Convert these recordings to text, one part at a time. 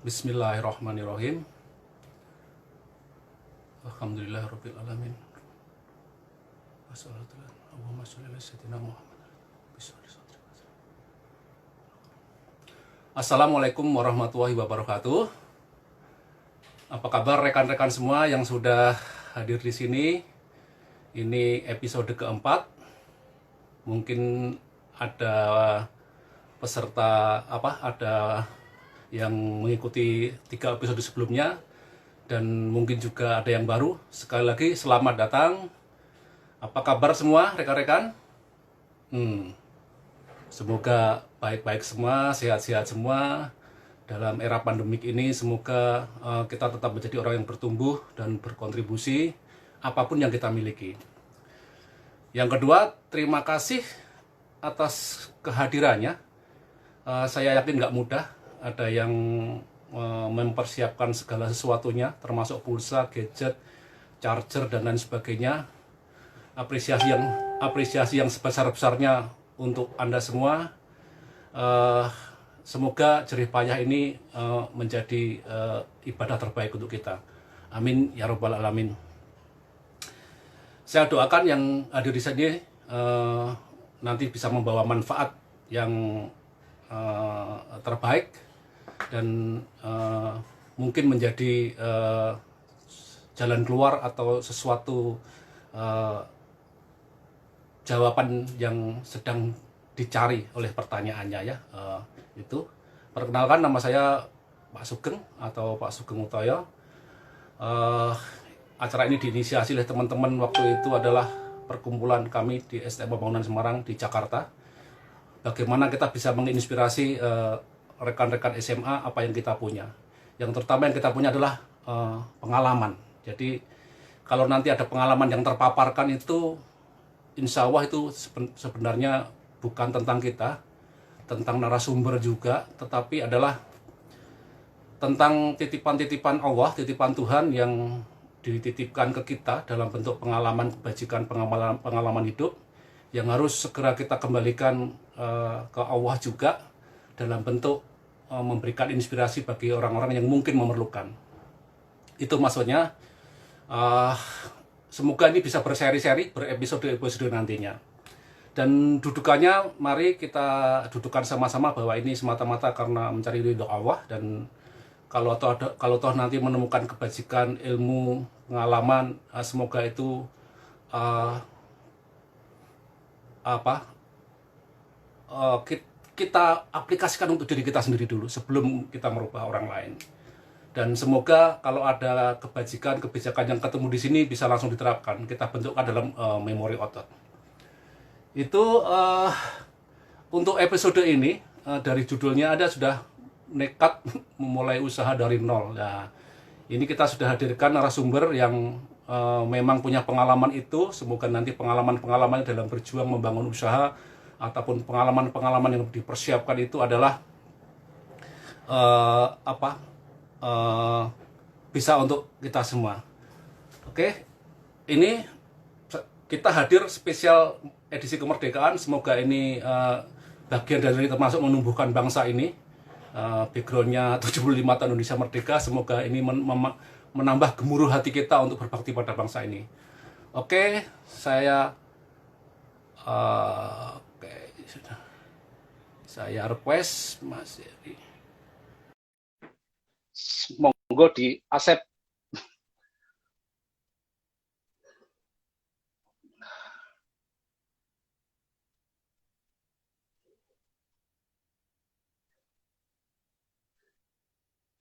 Bismillahirrahmanirrahim. Alhamdulillahirabbil alamin. Allahumma sholli ala sayyidina Muhammad. Assalamualaikum warahmatullahi wabarakatuh. Apa kabar rekan-rekan semua yang sudah hadir di sini? Ini episode keempat. Mungkin ada peserta ada yang mengikuti 3 episode sebelumnya, dan mungkin juga ada yang baru. Sekali lagi selamat datang. Apa kabar semua rekan-rekan? Semoga baik-baik semua, sehat-sehat semua dalam era pandemik ini. Semoga kita tetap menjadi orang yang bertumbuh dan berkontribusi apapun yang kita miliki. Yang kedua, terima kasih atas kehadirannya. Saya yakin nggak mudah. Ada yang mempersiapkan segala sesuatunya, termasuk pulsa, gadget, charger, dan lain sebagainya. Apresiasi yang sebesar-besarnya untuk Anda semua. Semoga jerih payah ini menjadi ibadah terbaik untuk kita. Amin ya rabbal alamin. Saya doakan yang hadir di sini nanti bisa membawa manfaat yang terbaik, dan mungkin menjadi jalan keluar atau sesuatu jawaban yang sedang dicari oleh pertanyaannya ya. Itu perkenalkan, nama saya Pak Sugeng atau Pak Sugeng Utoyo. Acara ini diinisiasi oleh teman-teman waktu itu adalah perkumpulan kami di STM Pembangunan Semarang di Jakarta. Bagaimana kita bisa menginspirasi rekan-rekan SMA apa yang kita punya. Yang terutama yang kita punya adalah pengalaman. Jadi kalau nanti ada pengalaman yang terpaparkan itu, insya Allah itu sebenarnya bukan tentang kita, tentang narasumber juga, tetapi adalah tentang titipan-titipan Allah, titipan Tuhan yang dititipkan ke kita dalam bentuk pengalaman kebajikan, pengalaman hidup yang harus segera kita kembalikan ke Allah juga dalam bentuk memberikan inspirasi bagi orang-orang yang mungkin memerlukan. Itu maksudnya. Semoga ini bisa berseri-seri, berepisode-episode nantinya. Dan dudukannya, mari kita dudukan sama-sama bahwa ini semata-mata karena mencari ridho Allah. Dan kalau toh nanti menemukan kebajikan, ilmu, pengalaman, semoga itu kita aplikasikan untuk diri kita sendiri dulu sebelum kita merubah orang lain. Dan semoga kalau ada kebajikan, kebijakan yang ketemu di sini bisa langsung diterapkan, kita bentukkan dalam memori otot. Itu untuk episode ini. Dari judulnya ada sudah nekat memulai usaha dari nol. Nah, ini kita sudah hadirkan narasumber yang memang punya pengalaman itu. Semoga nanti pengalaman-pengalaman dalam berjuang membangun usaha ataupun pengalaman-pengalaman yang dipersiapkan itu adalah bisa untuk kita semua. Oke, ini kita hadir spesial edisi kemerdekaan. Semoga ini bagian dari termasuk menumbuhkan bangsa ini. Backgroundnya 75 tahun Indonesia Merdeka. Semoga ini menambah gemuruh hati kita untuk berbakti pada bangsa ini. Oke, sudah. Saya request Mas Eri. Monggo di accept.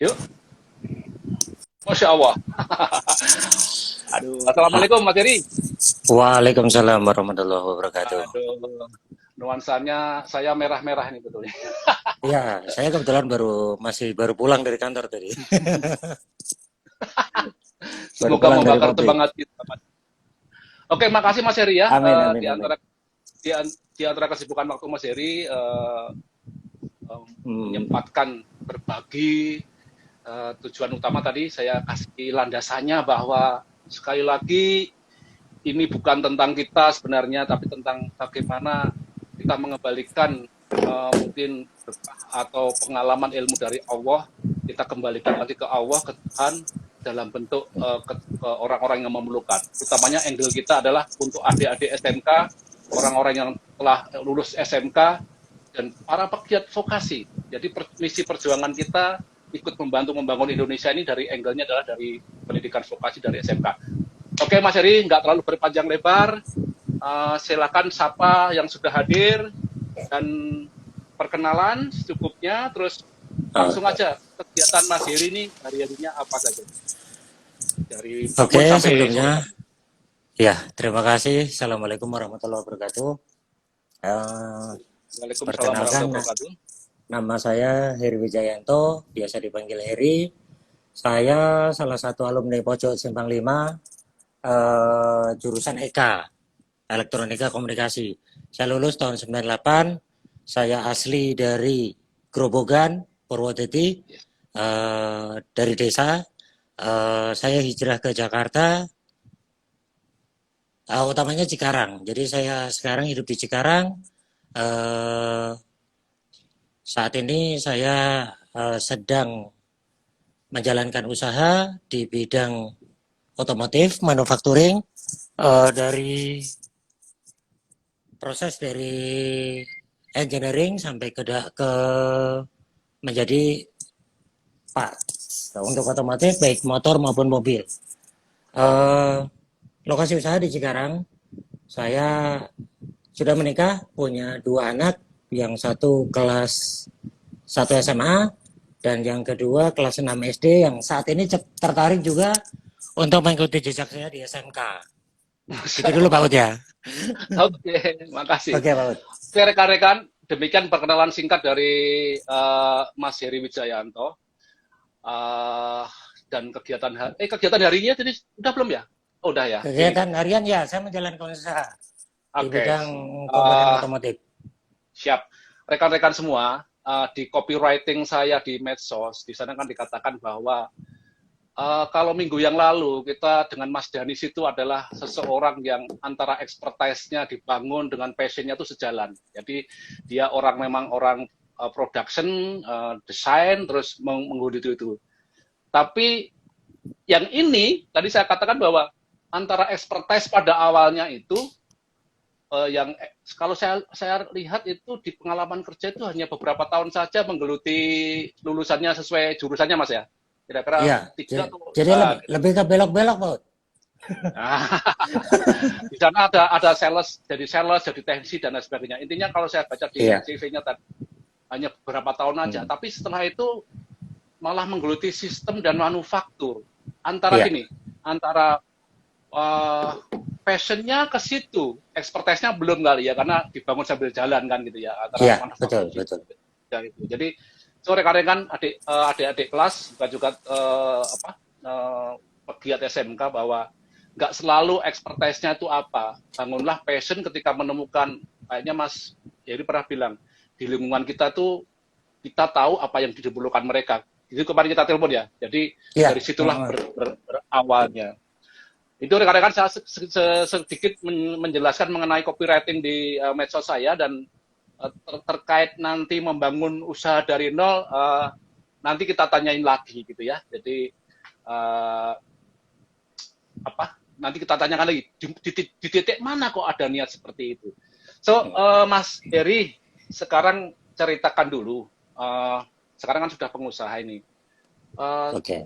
Yuk. Masya Allah. Aduh, assalamualaikum Mas Eri. Waalaikumsalam warahmatullahi wabarakatuh. Aduh, nuansanya saya merah-merah nih betulnya. Ya, saya kebetulan baru pulang dari kantor tadi. Semoga membakar tebangat kita. Oke, makasih Mas Heri ya. Amin, Di antara kesibukan waktu Mas Heri menyempatkan berbagi. Tujuan utama tadi saya kasih landasannya bahwa sekali lagi ini bukan tentang kita sebenarnya, tapi tentang bagaimana kita mengembalikan mungkin atau pengalaman ilmu dari Allah kita kembalikan lagi ke Allah, ke Tuhan, dalam bentuk ke orang-orang yang memerlukan. Utamanya angle kita adalah untuk adik-adik SMK, orang-orang yang telah lulus SMK, dan para pegiat vokasi. Jadi misi perjuangan kita ikut membantu membangun Indonesia ini dari angle-nya adalah dari pendidikan vokasi dari SMK. Oke Mas Heri, nggak terlalu berpanjang lebar. Silakan sapa yang sudah hadir dan perkenalan secukupnya, terus langsung aja kegiatan Mas Heri ini hari-harinya apa saja. Dari Oke, sampai sebelumnya ya terima kasih. Assalamualaikum warahmatullahi wabarakatuh. Waalaikumsalam Perkenalkan, warahmatullahi wabarakatuh. nama saya Heri Wijayanto, biasa dipanggil Heri. Saya salah satu alumni Pojok Simpang 5, jurusan EK, Elektronika Komunikasi. Saya lulus tahun 98, saya asli dari Grobogan, Purwodadi, dari desa. Saya hijrah ke Jakarta, utamanya Cikarang. Jadi saya sekarang hidup di Cikarang. Saat ini saya sedang menjalankan usaha di bidang otomotif, manufacturing, dari proses dari engineering sampai ke menjadi parts untuk otomotif baik motor maupun mobil. Lokasi usaha di Cikarang. Saya sudah menikah, punya 2 anak, yang satu kelas 1 SMA dan yang kedua kelas 6 SD, yang saat ini tertarik juga untuk mengikuti jejak saya di SMK. Itu dulu Pak Ud ya. Oke, makasih. Oke Pak Ud. Oke rekan-rekan, demikian perkenalan singkat dari Mas Heri Wijayanto. Dan kegiatan harinya tadi udah belum ya? Oh, udah ya. Kegiatan harian ya, saya menjalankan usaha di bidang komponen otomotif. Siap. Rekan-rekan semua, di copywriting saya di medsos, di sana kan dikatakan bahwa kalau minggu yang lalu kita dengan Mas Danis itu adalah seseorang yang antara expertise-nya dibangun dengan passion-nya itu sejalan. Jadi dia memang orang production, desain, terus menggeluti itu. Tapi yang ini, tadi saya katakan bahwa antara expertise pada awalnya itu, yang kalau saya lihat itu di pengalaman kerja itu hanya beberapa tahun saja menggeluti lulusannya sesuai jurusannya Mas ya? Kira-kira ya, 3 atau jadi lebih ke belok-belok Pak. Di sana ada sales, jadi teknisi dan lain sebagainya. Intinya kalau saya baca di CV-nya tadi hanya beberapa tahun aja, tapi setelah itu malah menggeluti sistem dan manufaktur. Antara passionnya ke situ, expertise-nya belum kali ya, karena dibangun sambil jalan kan gitu ya. Betul. Jadi rekan-rekan adik-adik kelas juga pegiat SMK bahwa nggak selalu expertise-nya itu apa. Bangunlah passion ketika menemukan, kayaknya Mas Heri pernah bilang, di lingkungan kita tuh kita tahu apa yang diperlukan mereka. Itu kemarin kita telepon ya. Jadi dari situlah berawalnya. Itu rekan-rekan saya sedikit menjelaskan mengenai copywriting di medsos saya, dan terkait nanti membangun usaha dari nol, nanti kita tanyain lagi gitu ya. Jadi nanti kita tanyakan lagi di titik mana kok ada niat seperti itu. So Mas Heri, sekarang ceritakan dulu. Sekarang kan sudah pengusaha ini.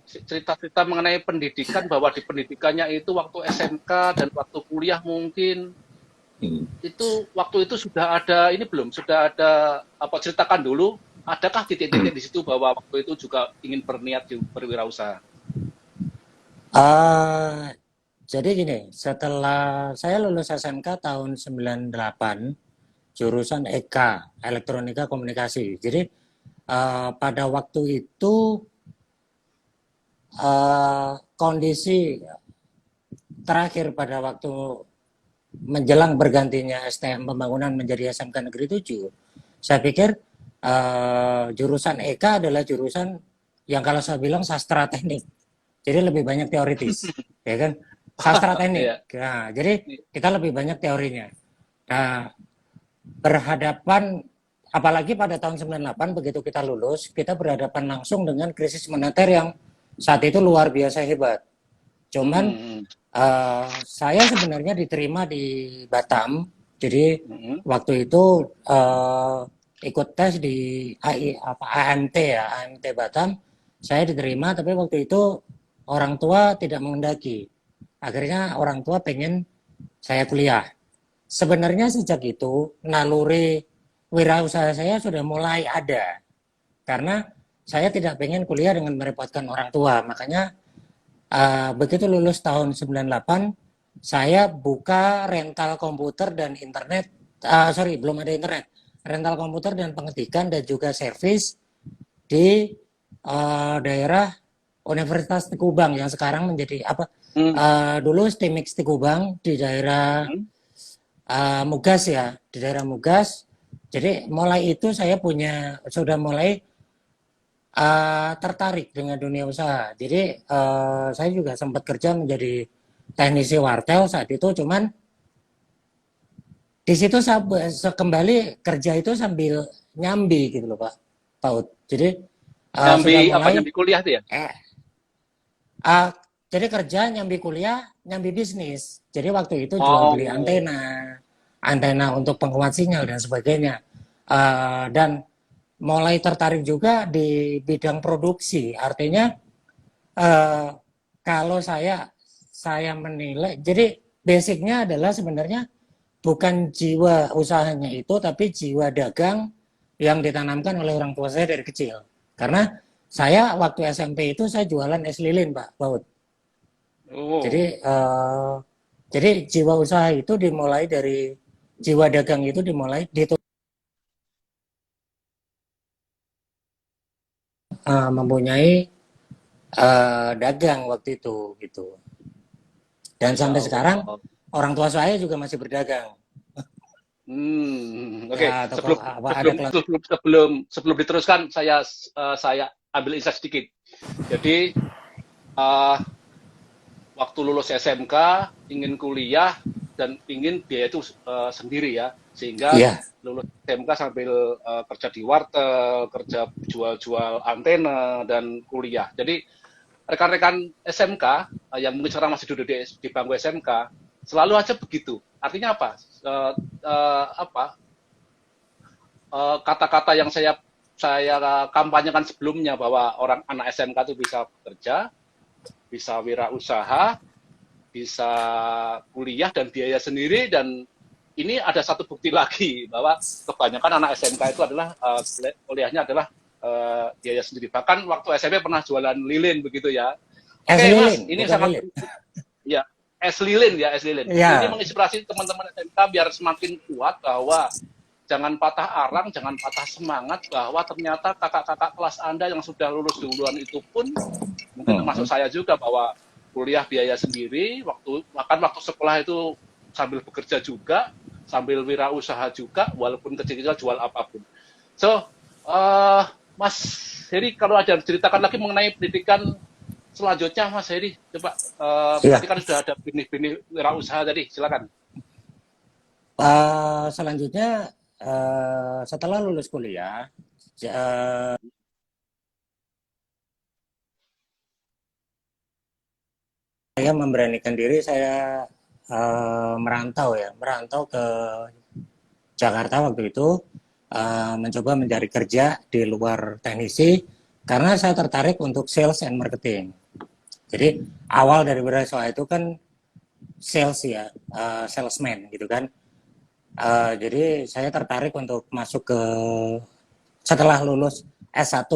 Cerita-cerita mengenai pendidikan, bahwa di pendidikannya itu waktu SMK dan waktu kuliah mungkin itu waktu itu sudah ada ini belum? Sudah ada ceritakan dulu. Adakah titik-titik di situ bahwa waktu itu juga ingin berniat di berwirausaha? Jadi gini, setelah saya lulus SMK tahun 98, jurusan EK, Elektronika Komunikasi. Jadi pada waktu itu kondisi terakhir pada waktu menjelang bergantinya STM Pembangunan menjadi SMK Negeri 7, saya pikir jurusan EK adalah jurusan yang kalau saya bilang sastra teknik. Jadi lebih banyak teoritis, ya kan? Sastra teknik. Nah, jadi kita lebih banyak teorinya. Nah, berhadapan apalagi pada tahun 98 begitu kita lulus, kita berhadapan langsung dengan krisis moneter yang saat itu luar biasa hebat. Cuman saya sebenarnya diterima di Batam, jadi waktu itu ikut tes di AMT ya, AMT Batam, saya diterima, tapi waktu itu orang tua tidak mengendaki. Akhirnya orang tua pengen saya kuliah. Sebenarnya sejak itu naluri wirausaha saya sudah mulai ada, karena saya tidak pengen kuliah dengan merepotkan orang tua. Makanya begitu lulus tahun 98, saya buka rental komputer dan internet, belum ada internet, rental komputer dan pengetikan dan juga servis di daerah Universitas Tekubang yang sekarang menjadi apa? Dulu Stimix Tekubang di daerah Mugas ya, di daerah Mugas. Jadi mulai itu saya sudah mulai tertarik dengan dunia usaha. Jadi saya juga sempat kerja menjadi teknisi wartel saat itu, cuman di situ saya kembali kerja itu sambil nyambi gitu loh Pak Paut. Jadi Nyambi apa, nyambi kuliah tuh ya? Jadi kerja nyambi kuliah, nyambi bisnis. Jadi waktu itu jual beli antena untuk penguat sinyal dan sebagainya. Dan mulai tertarik juga di bidang produksi. Artinya kalau saya menilai, jadi basicnya adalah sebenarnya bukan jiwa usahanya itu, tapi jiwa dagang yang ditanamkan oleh orang tua saya dari kecil. Karena saya waktu SMP itu saya jualan es lilin Pak Baut. Jadi jiwa usaha itu dimulai dari jiwa dagang itu dimulai mempunyai dagang waktu itu gitu. Dan sampai sekarang orang tua saya juga masih berdagang. Oke. Ya, sebelum diteruskan saya ambil insight sedikit. Jadi waktu lulus SMK ingin kuliah dan ingin biaya itu sendiri ya, sehingga lulus SMK sambil kerja di wartel, kerja jual-jual antena dan kuliah. Jadi rekan-rekan SMK yang mungkin sekarang masih duduk di bangku SMK selalu aja begitu. Artinya apa? Kata-kata yang saya kampanyekan sebelumnya bahwa anak SMK itu bisa bekerja, bisa wirausaha, bisa kuliah dan biaya sendiri, dan ini ada satu bukti lagi bahwa kebanyakan anak SMK itu adalah kuliahnya adalah biaya sendiri. Bahkan waktu SMP pernah jualan lilin begitu ya. Oke Mas, ini sangat ya, es lilin. Ya. Ini menginspirasi teman-teman SMK biar semakin kuat bahwa jangan patah arang, jangan patah semangat, bahwa ternyata kakak-kakak kelas Anda yang sudah lulus duluan itu pun, mungkin termasuk saya juga, bahwa kuliah biaya sendiri, waktu sekolah itu sambil bekerja juga, sambil wirausaha juga, walaupun kecil-kecil jual apapun. So, Mas Heri, kalau ada ceritakan lagi mengenai pendidikan selanjutnya, Mas Heri, coba. Berarti kan sudah ada benih-benih wirausaha tadi, silakan. Selanjutnya, setelah lulus kuliah, saya memberanikan diri, saya merantau ke Jakarta waktu itu, mencoba mencari kerja di luar teknisi karena saya tertarik untuk sales and marketing. Jadi awal dari wirausaha itu kan sales ya, salesman gitu kan. Jadi saya tertarik untuk masuk ke, setelah lulus S1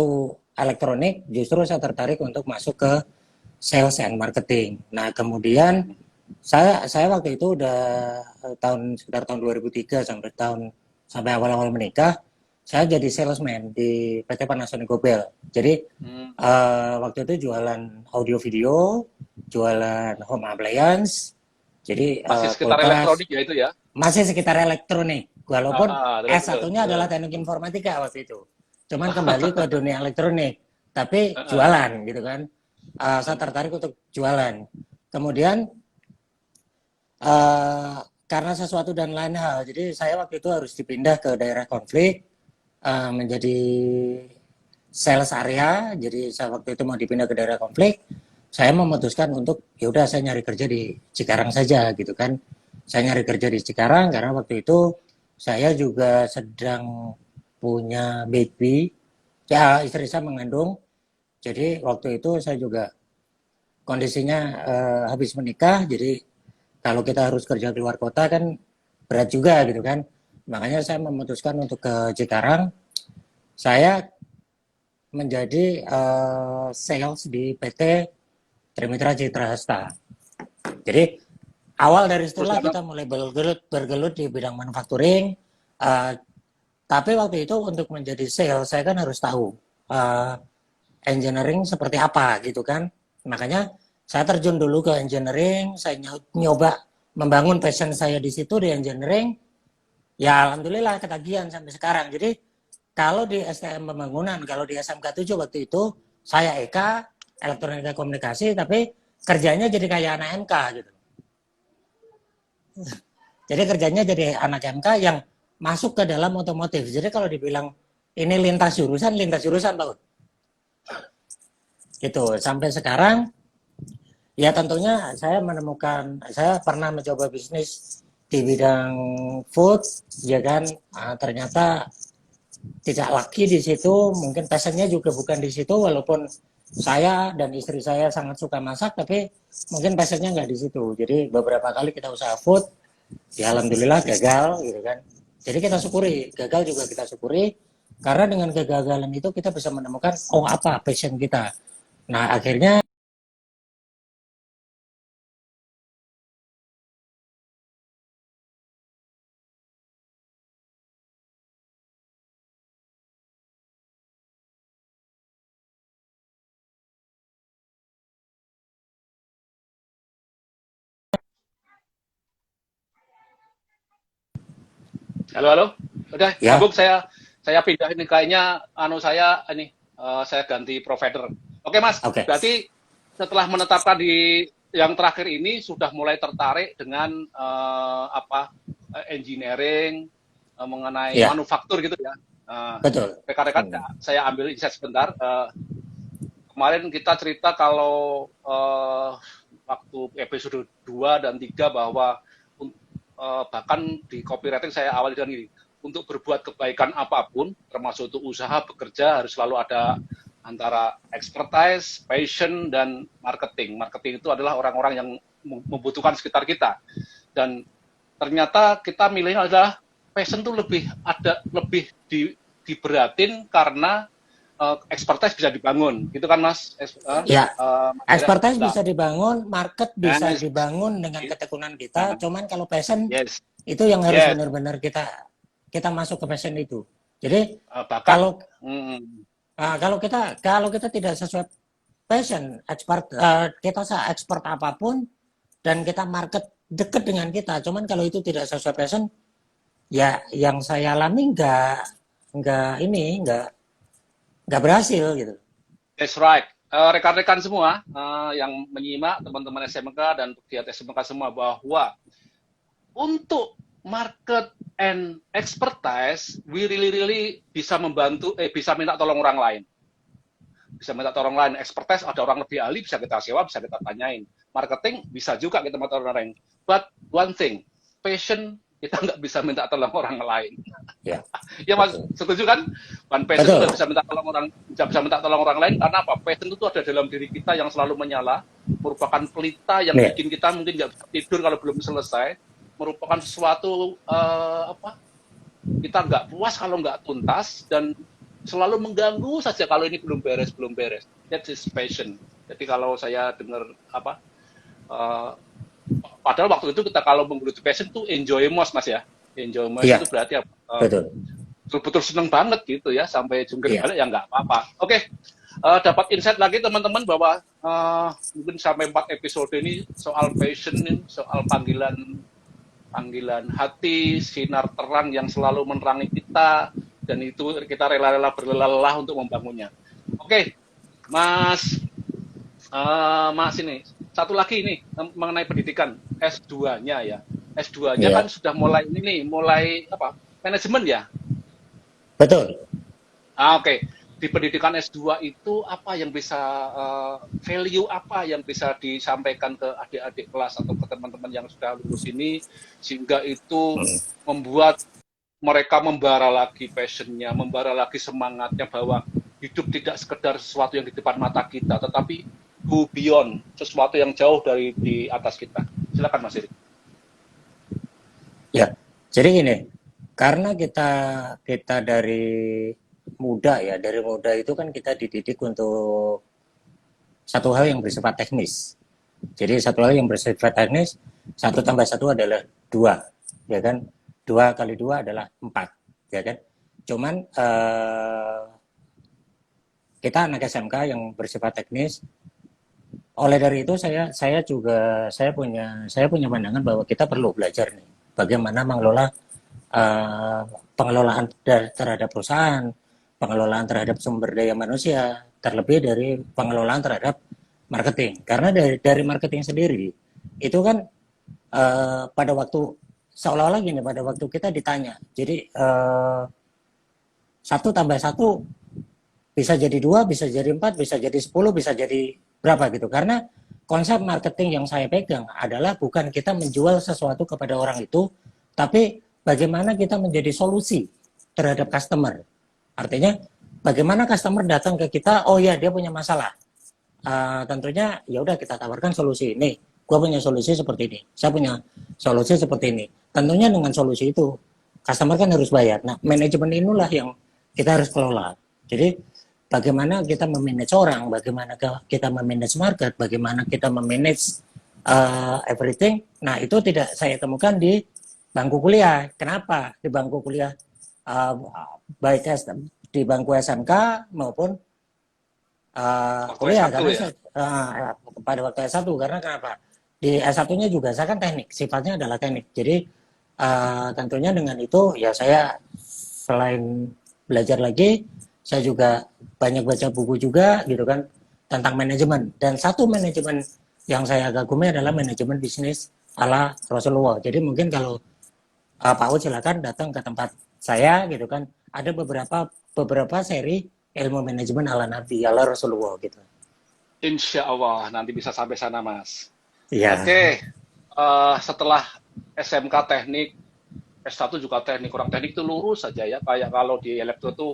elektronik, justru saya tertarik untuk masuk ke sales and marketing. Nah kemudian saya waktu itu udah sekitar tahun 2003 sampai awal-awal menikah, saya jadi salesman di PT Panasonic Gobel. Jadi waktu itu jualan audio video, jualan home appliance. Jadi masih sekitar elektronik ya itu ya? Masih sekitar elektronik, walaupun S1-nya adalah teknik informatika waktu itu. Cuman kembali ke dunia elektronik, tapi jualan gitu kan. Saya tertarik untuk jualan. Kemudian karena sesuatu dan lain hal, jadi saya waktu itu harus dipindah ke daerah konflik. menjadi sales area. Jadi saya waktu itu mau dipindah ke daerah konflik. Saya memutuskan untuk ya udah saya nyari kerja di Cikarang saja gitu kan. Saya nyari kerja di Cikarang karena waktu itu saya juga sedang punya baby. Ya istri saya mengandung. Jadi waktu itu saya juga kondisinya habis menikah. Jadi kalau kita harus kerja di luar kota kan berat juga gitu kan. Makanya saya memutuskan untuk ke Cikarang. Saya menjadi sales di PT Trimitra Citra Hasta. Jadi awal dari situlah kita mulai bergelut di bidang manufacturing. Tapi waktu itu untuk menjadi sales saya kan harus tahu engineering seperti apa gitu kan. Makanya saya terjun dulu ke engineering, saya nyoba membangun passion saya di situ di engineering. Ya alhamdulillah ketagihan sampai sekarang. Jadi kalau di STM Pembangunan, kalau di SMK 7 waktu itu saya Eka elektronika komunikasi, tapi kerjanya jadi kayak anak MK gitu. Jadi kerjanya jadi anak MK yang masuk ke dalam otomotif. Jadi kalau dibilang ini lintas jurusan Pak. Gitu. Sampai sekarang ya tentunya saya pernah mencoba bisnis di bidang food, ya kan. Ternyata tidak lagi di situ, mungkin passionnya juga bukan di situ, walaupun saya dan istri saya sangat suka masak, tapi mungkin passionnya nggak di situ. Jadi beberapa kali kita usaha food, ya alhamdulillah gagal gitu kan. Jadi kita syukuri, gagal juga kita syukuri, karena dengan kegagalan itu kita bisa menemukan oh apa passion kita. Nah akhirnya Halo, halo. Udah, ya gabung saya pindah ini kayaknya saya ganti provider. Oke, Mas. oke. Berarti setelah menetapkan di yang terakhir ini sudah mulai tertarik dengan engineering mengenai Ya, manufaktur gitu ya. betul. Rekan-rekan saya ambil insight sebentar. Kemarin kita cerita kalau waktu episode 2 dan 3 bahwa bahkan di copywriting saya awali dengan ini, untuk berbuat kebaikan apapun, termasuk untuk usaha, bekerja, harus selalu ada antara expertise, passion, dan marketing. Marketing itu adalah orang-orang yang membutuhkan sekitar kita. Dan ternyata kita milihnya adalah passion itu lebih diberatin karena expertise bisa dibangun, gitu kan Mas? Ya, expertise Nah, bisa dibangun, market bisa dibangun dengan ketekunan kita. Cuman kalau passion yes, itu yang harus yes. benar-benar kita masuk ke passion itu. Jadi Bahkan kalau kita tidak sesuai passion, kita expert apapun dan kita market dekat dengan kita. Cuman kalau itu tidak sesuai passion, ya yang saya alami nggak berhasil gitu. that's right. Rekan-rekan semua yang menyimak, teman-teman SMK dan pegiat SMK semua, bahwa untuk market and expertise, we really bisa membantu, bisa minta tolong orang lain. Bisa minta tolong lain. Expertise ada orang lebih ahli, bisa kita sewa, bisa kita tanyain. Marketing bisa juga kita minta tolong orang lain. But one thing, passion kita nggak bisa minta tolong orang lain. Ya, Ya Mas, setuju kan? One passion betul. bisa minta tolong orang lain karena apa? Passion itu ada dalam diri kita yang selalu menyala, merupakan pelita yang bikin kita mungkin nggak bisa tidur kalau belum selesai, merupakan sesuatu kita nggak puas kalau nggak tuntas dan selalu mengganggu saja kalau ini belum beres. That is passion. Jadi kalau saya dengar padahal waktu itu kita kalau menggeluti passion itu enjoy most Mas ya. Enjoy most itu berarti betul-betul seneng banget gitu ya, sampai jungkir balik ya nggak apa-apa. Oke. Dapat insight lagi teman-teman bahwa mungkin sampai 4 episode ini soal passion, soal panggilan hati, sinar terang yang selalu menerangi kita, dan itu kita rela-rela berlelah untuk membangunnya. Oke, Mas ini satu lagi ini mengenai pendidikan S2-nya ya. S2-nya kan sudah mulai manajemen ya. Betul. Oke. Di pendidikan S2 itu apa yang bisa value apa yang bisa disampaikan ke adik-adik kelas atau ke teman-teman yang sudah lulus ini sehingga itu membuat mereka membara lagi passionnya, membara lagi semangatnya bahwa hidup tidak sekedar sesuatu yang di depan mata kita, tetapi go beyond, sesuatu yang jauh dari di atas kita. Silakan Mas Iri. Ya, jadi gini, karena kita dari muda ya, dari muda itu kan kita dididik untuk satu hal yang bersifat teknis. Jadi satu hal yang bersifat teknis, 1+1 adalah 2, ya kan? 2 kali 2 adalah 4, ya kan? Cuman kita anak SMK yang bersifat teknis. Oleh dari itu saya punya pandangan bahwa kita perlu belajar nih bagaimana mengelola pengelolaan terhadap perusahaan, pengelolaan terhadap sumber daya manusia, terlebih dari pengelolaan terhadap marketing. Karena dari marketing sendiri itu kan pada waktu seolah-olah gini, pada waktu kita ditanya, jadi 1+1 bisa jadi 2, bisa jadi 4, bisa jadi 10, bisa jadi berapa gitu. Karena konsep marketing yang saya pegang adalah bukan kita menjual sesuatu kepada orang itu, tapi bagaimana kita menjadi solusi terhadap customer. Artinya bagaimana customer datang ke kita, oh ya dia punya masalah. Tentunya ya udah kita tawarkan solusi ini. Gua punya solusi seperti ini. Saya punya solusi seperti ini. Tentunya dengan solusi itu customer kan harus bayar. Nah, manajemen inilah yang kita harus kelola. Jadi bagaimana kita memanage orang, bagaimana kita memanage market, bagaimana kita memanage everything. Nah, itu tidak saya temukan di bangku kuliah. Kenapa? Di bangku kuliah baik di bangku SMK maupun kuliah karena ya? pada waktu S1 karena kenapa? Di S1-nya juga saya kan teknik, sifatnya adalah teknik. Jadi tentunya dengan itu ya saya selain belajar lagi, saya juga banyak baca buku juga gitu kan tentang manajemen. Dan satu manajemen yang saya kagumi adalah manajemen bisnis ala Rasulullah. Jadi mungkin kalau Pak Ud silakan datang ke tempat saya gitu kan, ada beberapa seri ilmu manajemen ala Nabi, ala Rasulullah gitu. Insya Allah nanti bisa sampai sana Mas. Iya. Oke, setelah SMK teknik, S1 juga teknik, kurang teknik itu lurus saja ya. Kayak kalau di elektro itu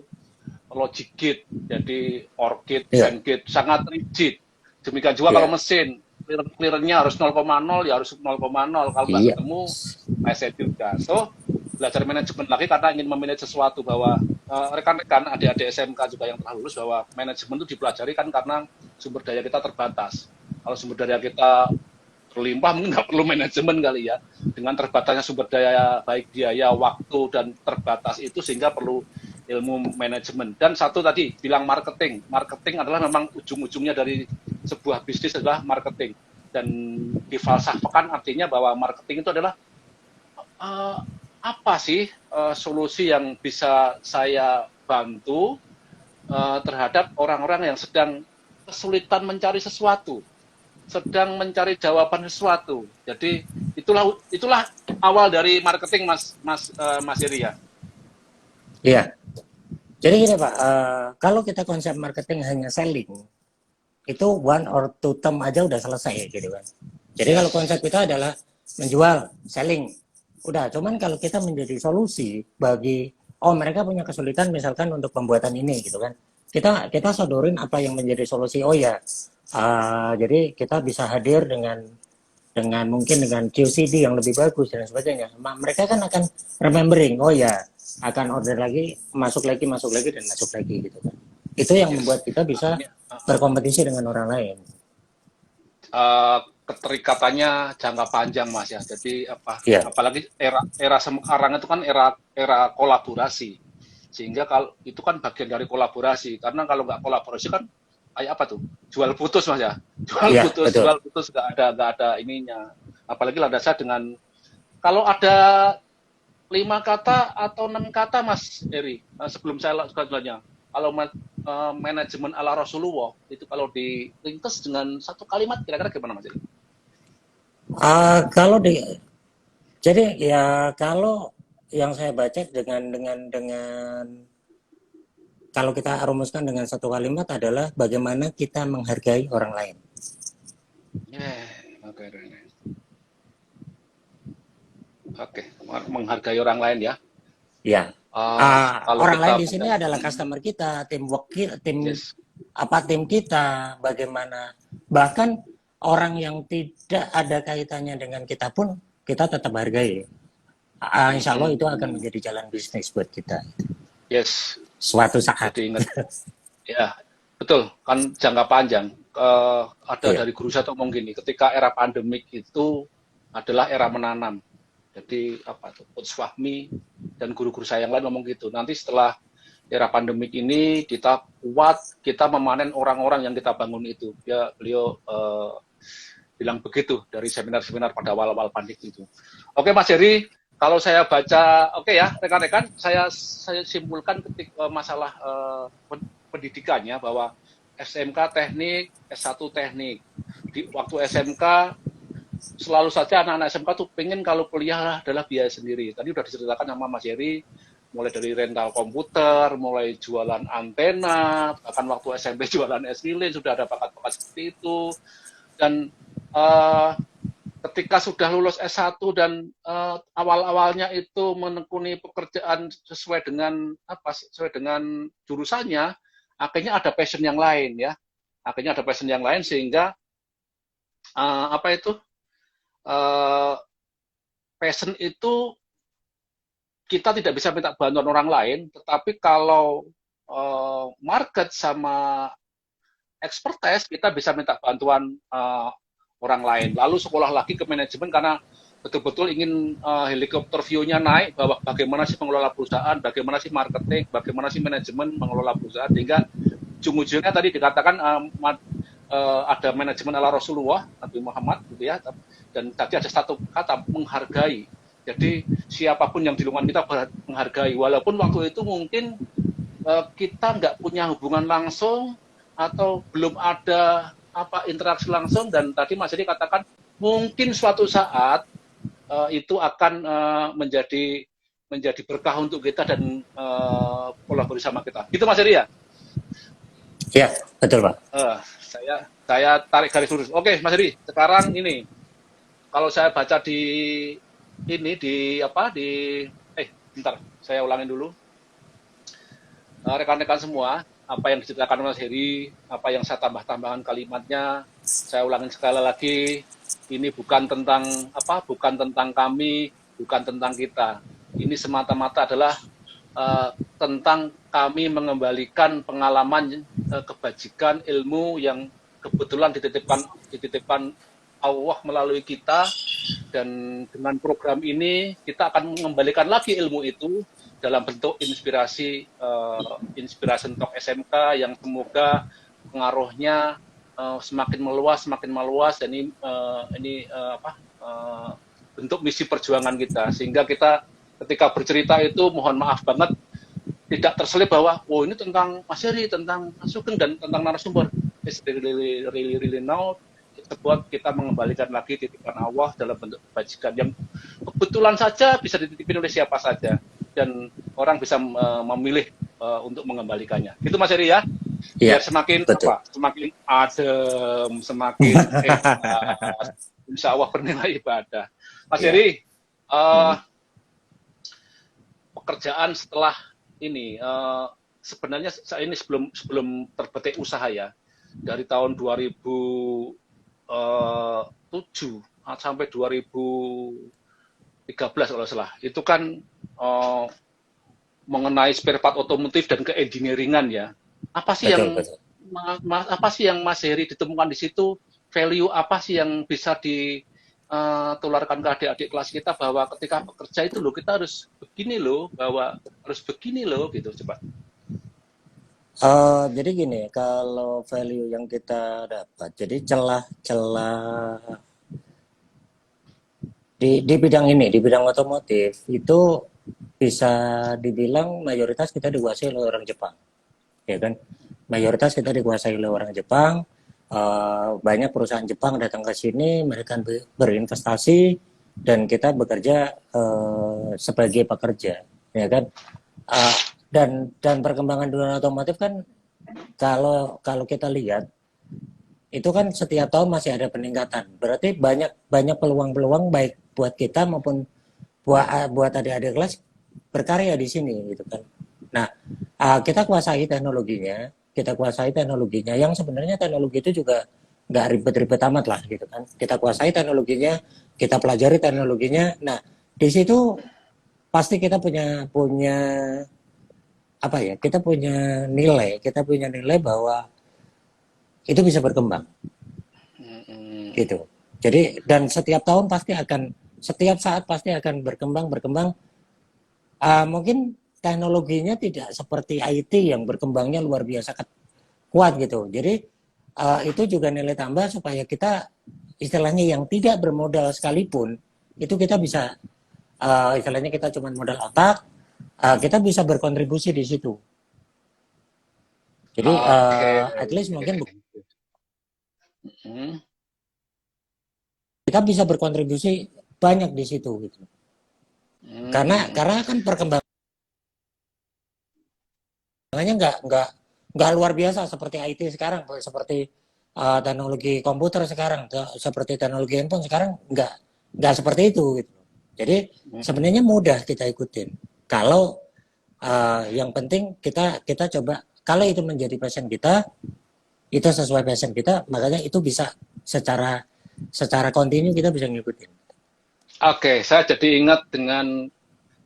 logic gate, jadi OR gate, AND gate, sangat rigid. Demikian juga kalau mesin, clearnya harus 0,0 ya harus 0,0. Kalau nggak ketemu, reset juga. So, belajar manajemen lagi karena ingin memanage sesuatu bahwa rekan-rekan adik-adik SMK juga yang telah lulus bahwa manajemen itu dipelajari kan karena sumber daya kita terbatas. Kalau sumber daya kita berlimpah mungkin nggak perlu manajemen kali ya. Dengan terbatasnya sumber daya baik biaya, waktu dan terbatas itu sehingga perlu ilmu manajemen. Dan satu tadi bilang marketing. Marketing adalah memang ujung-ujungnya dari sebuah bisnis adalah marketing. Dan difalsafkan artinya bahwa marketing itu adalah apa sih solusi yang bisa saya bantu terhadap orang-orang yang sedang kesulitan mencari sesuatu, sedang mencari jawaban sesuatu. Jadi itulah awal dari marketing Mas Iri ya. Iya. Jadi gini Pak, kalau kita konsep marketing hanya selling, itu 1 or 2 term aja udah selesai gitu kan. Jadi kalau konsep kita adalah menjual, selling, udah. Cuman kalau kita menjadi solusi bagi, mereka punya kesulitan misalkan untuk pembuatan ini gitu kan. Kita sodorin apa yang menjadi solusi. Oh ya, jadi kita bisa hadir dengan mungkin dengan QCD yang lebih bagus dan sebagainya. Mereka kan akan remembering, oh ya, akan order lagi, masuk lagi dan masuk lagi gitu kan. Itu yang membuat kita bisa berkompetisi dengan orang lain. Keterikatannya jangka panjang Mas ya. Jadi apalagi era sekarang itu kan era kolaborasi. Sehingga kalau itu kan bagian dari kolaborasi. Karena kalau nggak kolaborasi kan kayak apa tuh? Jual putus Mas ya. Jual putus nggak ada ininya. Apalagi landasan dengan kalau ada 5 kata atau 6 kata Mas Eri, sebelum saya selanjutnya. Kalau manajemen ala Rasulullah itu kalau diringkas dengan satu kalimat kira-kira gimana Mas Eri? Jadi ya kalau yang saya baca dengan kalau kita rumuskan dengan satu kalimat adalah bagaimana kita menghargai orang lain. Oke, oke, menghargai orang lain ya. Ya. Kalau Orang kita lain di sini adalah customer kita, teamwork kita, tim kita, bagaimana bahkan orang yang tidak ada kaitannya dengan kita pun kita tetap hargai. Insya Allah itu akan menjadi jalan bisnis buat kita. Yes. Suatu saat. Jadi ingat. Ya, betul. Kan jangka panjang. Ada dari guru saya ngomong gini, ketika era pandemik itu adalah era menanam. Jadi apa tuh, Coach Fahmi dan guru-guru saya yang lain ngomong gitu. Nanti setelah era pandemik ini kita kuat, kita memanen orang-orang yang kita bangun itu. Ya, beliau bilang begitu dari seminar-seminar pada awal-awal pandemik itu. Oke, Mas Heri, kalau saya baca, oke ya, rekan-rekan, saya simpulkan ketika masalah pendidikannya bahwa SMK teknik, S1 teknik. Di waktu SMK selalu saja anak-anak SMK tuh pengen kalau kuliah adalah biaya sendiri. Tadi udah diceritakan sama Mas Heri, mulai dari rental komputer, mulai jualan antena, bahkan waktu SMP jualan es lilin, sudah ada bakat-bakat seperti itu. Dan ketika sudah lulus S1 dan awal-awalnya itu menekuni pekerjaan sesuai dengan jurusannya, akhirnya ada passion yang lain ya. Akhirnya ada passion yang lain sehingga passion itu kita tidak bisa minta bantuan orang lain, tetapi kalau market sama expertise kita bisa minta bantuan orang lain. Lalu sekolah lagi ke manajemen karena betul-betul ingin helikopter view-nya naik bahwa bagaimana sih pengelola perusahaan, bagaimana sih marketing, bagaimana sih manajemen mengelola perusahaan, sehingga ujung-ujungnya tadi dikatakan ada manajemen ala Rasulullah Nabi Muhammad gitu ya, dan tadi ada satu kata menghargai. Jadi siapapun yang di lingkungan kita menghargai, walaupun waktu itu mungkin kita nggak punya hubungan langsung atau belum ada interaksi langsung, dan tadi Mas Heri katakan mungkin suatu saat itu akan menjadi berkah untuk kita dan kolaborasi sama kita. Gitu Mas Heri ya? Ya, betul Pak. Saya tarik garis lurus. Oke, Mas Heri, sekarang ini kalau saya baca bentar, saya ulangin dulu. Rekan-rekan semua, apa yang diceritakan Mas Heri, apa yang saya tambah-tambahkan kalimatnya, saya ulangin sekali lagi. Ini bukan tentang kami, bukan tentang kita. Ini semata-mata adalah tentang kami mengembalikan pengalaman kebajikan, ilmu yang kebetulan dititipkan Allah melalui kita, dan dengan program ini kita akan mengembalikan lagi ilmu itu dalam bentuk inspirasi Talk SMK yang semoga pengaruhnya semakin meluas, dan ini bentuk misi perjuangan kita, sehingga kita ketika bercerita itu mohon maaf banget tidak terselip bahwa ini tentang Mas Heri, tentang Mas Sugeng, dan tentang narasumber. It's really now buat kita mengembalikan lagi titipan Allah dalam bentuk kebajikan yang kebetulan saja bisa dititipin oleh siapa saja, dan orang bisa memilih untuk mengembalikannya. Gitu Mas Heri ya? Biar semakin semakin adem, semakin insya Allah bernilai ibadah. Mas Heri, pekerjaan setelah ini sebenarnya ini sebelum terbetik usaha ya, dari tahun 2007 sampai 2013 kalau salah, itu kan mengenai spare part otomotif dan keengineeringan ya. Apa sih yang Mas Heri ditemukan di situ? Value apa sih yang bisa ditularkan ke adik-adik kelas kita bahwa ketika bekerja itu loh kita harus begini loh, gitu, coba. Jadi gini, kalau value yang kita dapat, jadi celah-celah di bidang ini, di bidang otomotif itu bisa dibilang mayoritas kita dikuasai oleh orang Jepang, ya kan? Mayoritas kita dikuasai oleh orang Jepang. Banyak perusahaan Jepang datang ke sini, mereka berinvestasi, dan kita bekerja sebagai pekerja, ya kan? dan perkembangan dunia otomotif kan kalau kalau kita lihat itu kan setiap tahun masih ada peningkatan. Berarti banyak banyak peluang-peluang baik buat kita maupun buat adik-adik kelas berkarya di sini gitu kan. Nah, kita kuasai teknologinya, yang sebenarnya teknologi itu juga nggak ribet-ribet amat lah gitu kan. Kita kuasai teknologinya, kita pelajari teknologinya. Nah, di situ pasti kita punya punya apa ya? Kita punya nilai bahwa itu bisa berkembang gitu. Jadi dan setiap tahun pasti akan setiap saat pasti akan berkembang. Mungkin teknologinya tidak seperti IT yang berkembangnya luar biasa kuat gitu. Jadi itu juga nilai tambah supaya kita istilahnya yang tidak bermodal sekalipun itu kita bisa istilahnya kita cuma modal otak, kita bisa berkontribusi di situ. Jadi at least mungkin kita bisa berkontribusi banyak di situ gitu. Karena kan perkembangannya nggak luar biasa seperti IT sekarang, seperti teknologi komputer sekarang, seperti teknologi handphone sekarang nggak seperti itu gitu. Jadi sebenarnya mudah kita ikutin. Kalau yang penting kita coba kalau itu menjadi passion kita, itu sesuai passion kita, makanya itu bisa secara kontinu kita bisa ngikutin. Oke, saya jadi ingat dengan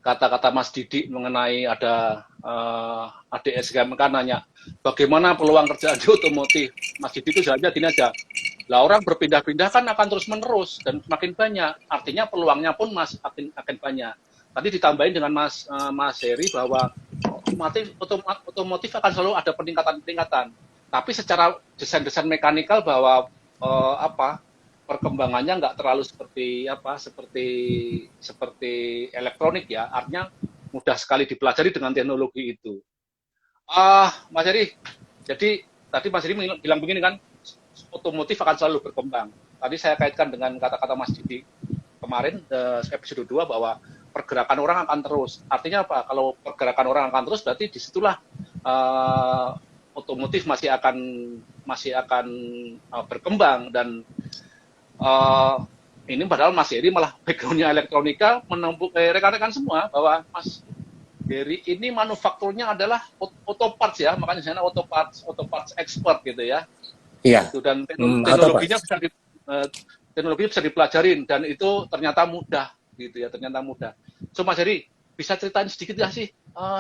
kata-kata Mas Didi mengenai ada adik SKMK nanya, bagaimana peluang kerjaan di otomotif? Mas Didi itu jawabnya gini aja, lah orang berpindah-pindah kan akan terus-menerus dan semakin banyak, artinya peluangnya pun akan banyak. Tadi ditambahin dengan Mas Heri bahwa otomotif akan selalu ada peningkatan-peningkatan. Tapi secara desain-desain mekanikal bahwa perkembangannya nggak terlalu seperti elektronik ya, artinya mudah sekali dipelajari dengan teknologi itu. Mas Heri, jadi tadi Mas Heri bilang begini kan, otomotif akan selalu berkembang. Tadi saya kaitkan dengan kata-kata Mas Didi kemarin episode 2 bahwa pergerakan orang akan terus. Artinya apa? Kalau pergerakan orang akan terus, berarti disitulah otomotif masih akan berkembang dan ini padahal Mas Heri malah backgroundnya elektronika, menempuh rekan-rekan semua bahwa Mas Heri ini manufakturnya adalah autoparts ya, makanya saya autoparts expert gitu ya. Iya. Itu dan teknologinya bisa dipelajarin dan itu ternyata mudah gitu ya, ternyata mudah. So Mas Heri bisa ceritain sedikit ya sih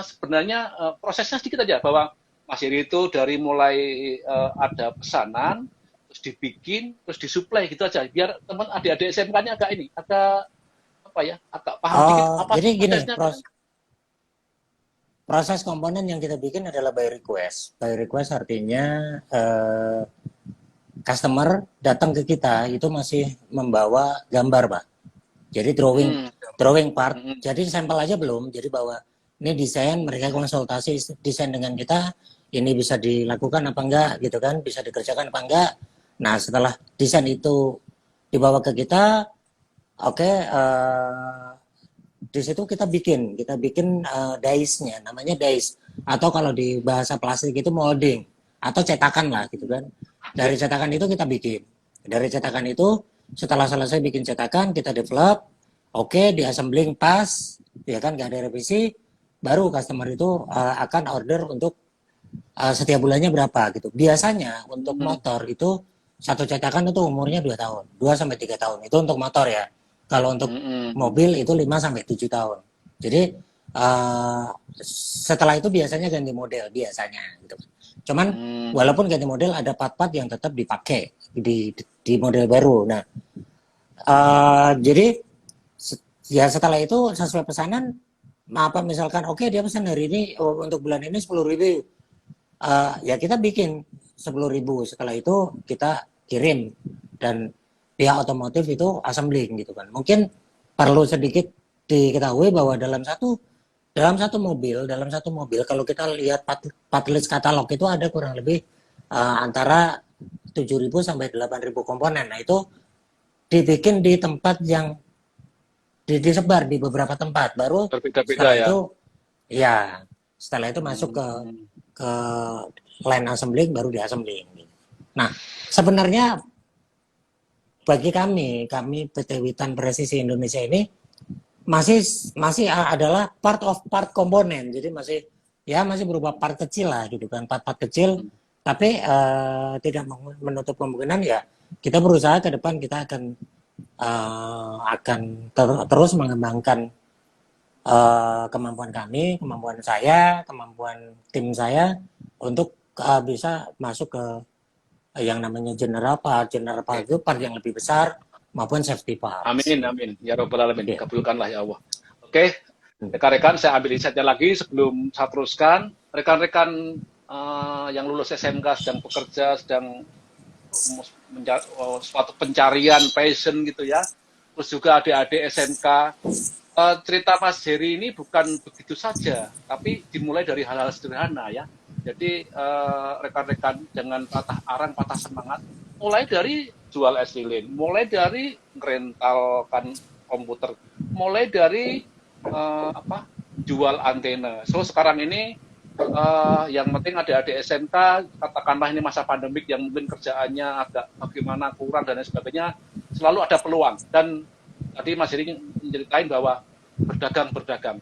sebenarnya prosesnya sedikit aja bahwa Mas Heri itu dari mulai ada pesanan terus dibikin, terus disuplai gitu aja, biar teman adik-adik SMK-nya agak paham dikit apa jadi gini, prosesnya. Proses komponen yang kita bikin adalah by request. By request artinya customer datang ke kita itu masih membawa gambar, Pak. Jadi drawing part. Jadi sampel aja belum. Jadi bahwa ini desain, mereka konsultasi desain dengan kita, ini bisa dilakukan apa enggak gitu kan, bisa dikerjakan apa enggak. Nah, setelah desain itu dibawa ke kita, di situ kita bikin dice-nya, namanya dice. Atau kalau di bahasa plastik itu molding atau cetakan lah gitu kan. Dari cetakan itu kita bikin. Dari cetakan itu setelah selesai bikin cetakan, kita develop, di assembling pas, ya kan nggak ada revisi, baru customer itu akan order untuk setiap bulannya berapa gitu. Biasanya untuk motor itu satu cetakan itu umurnya 2 tahun, 2-3 tahun. Itu untuk motor ya. Kalau untuk mobil itu 5-7 tahun. Jadi setelah itu biasanya ganti model biasanya gitu. Cuman walaupun ganti model ada part-part yang tetap dipakai di model baru. Nah, jadi ya setelah itu sesuai pesanan misalkan dia pesan hari ini untuk bulan ini 10.000. Ya kita bikin 10.000. Setelah itu kita kirim dan pihak otomotif itu assembling gitu kan. Mungkin perlu sedikit diketahui bahwa dalam satu mobil kalau kita lihat part list katalog itu ada kurang lebih antara 7.000 sampai 8.000 komponen. Nah, itu dibikin di tempat yang disebar di beberapa tempat. Baru berbeda-beda setelah ya. itu ya Setelah itu masuk ke line assembling, baru di assembling. Nah, sebenarnya bagi kami PT Witan Presisi Indonesia ini masih adalah part of part komponen. Jadi masih berupa part kecil lah gitu kan, part kecil. Tapi tidak menutup kemungkinan ya kita berusaha ke depan kita akan terus mengembangkan kemampuan kami, kemampuan saya, kemampuan tim saya untuk bisa masuk ke yang namanya general part itu part yang lebih besar maupun safety part. Amin, amin. Ya Rabbal Alamin. Oke. Kabulkanlah ya Allah. Oke, rekan-rekan, saya ambil insight-nya lagi sebelum saya teruskan. Rekan-rekan yang lulus SMK sedang bekerja, sedang suatu pencarian passion gitu ya. Terus juga adik-adik SMK. Cerita Mas Jerry ini bukan begitu saja, tapi dimulai dari hal-hal sederhana ya. Jadi rekan-rekan jangan patah arang, patah semangat. Mulai dari jual es lilin, mulai dari rentalkan komputer, mulai dari jual antena. So sekarang ini yang penting adik-adik SMK, katakanlah ini masa pandemik yang mungkin kerjaannya agak bagaimana kurang dan lain sebagainya, selalu ada peluang. Dan tadi Mas Heri menceritain bahwa berdagang.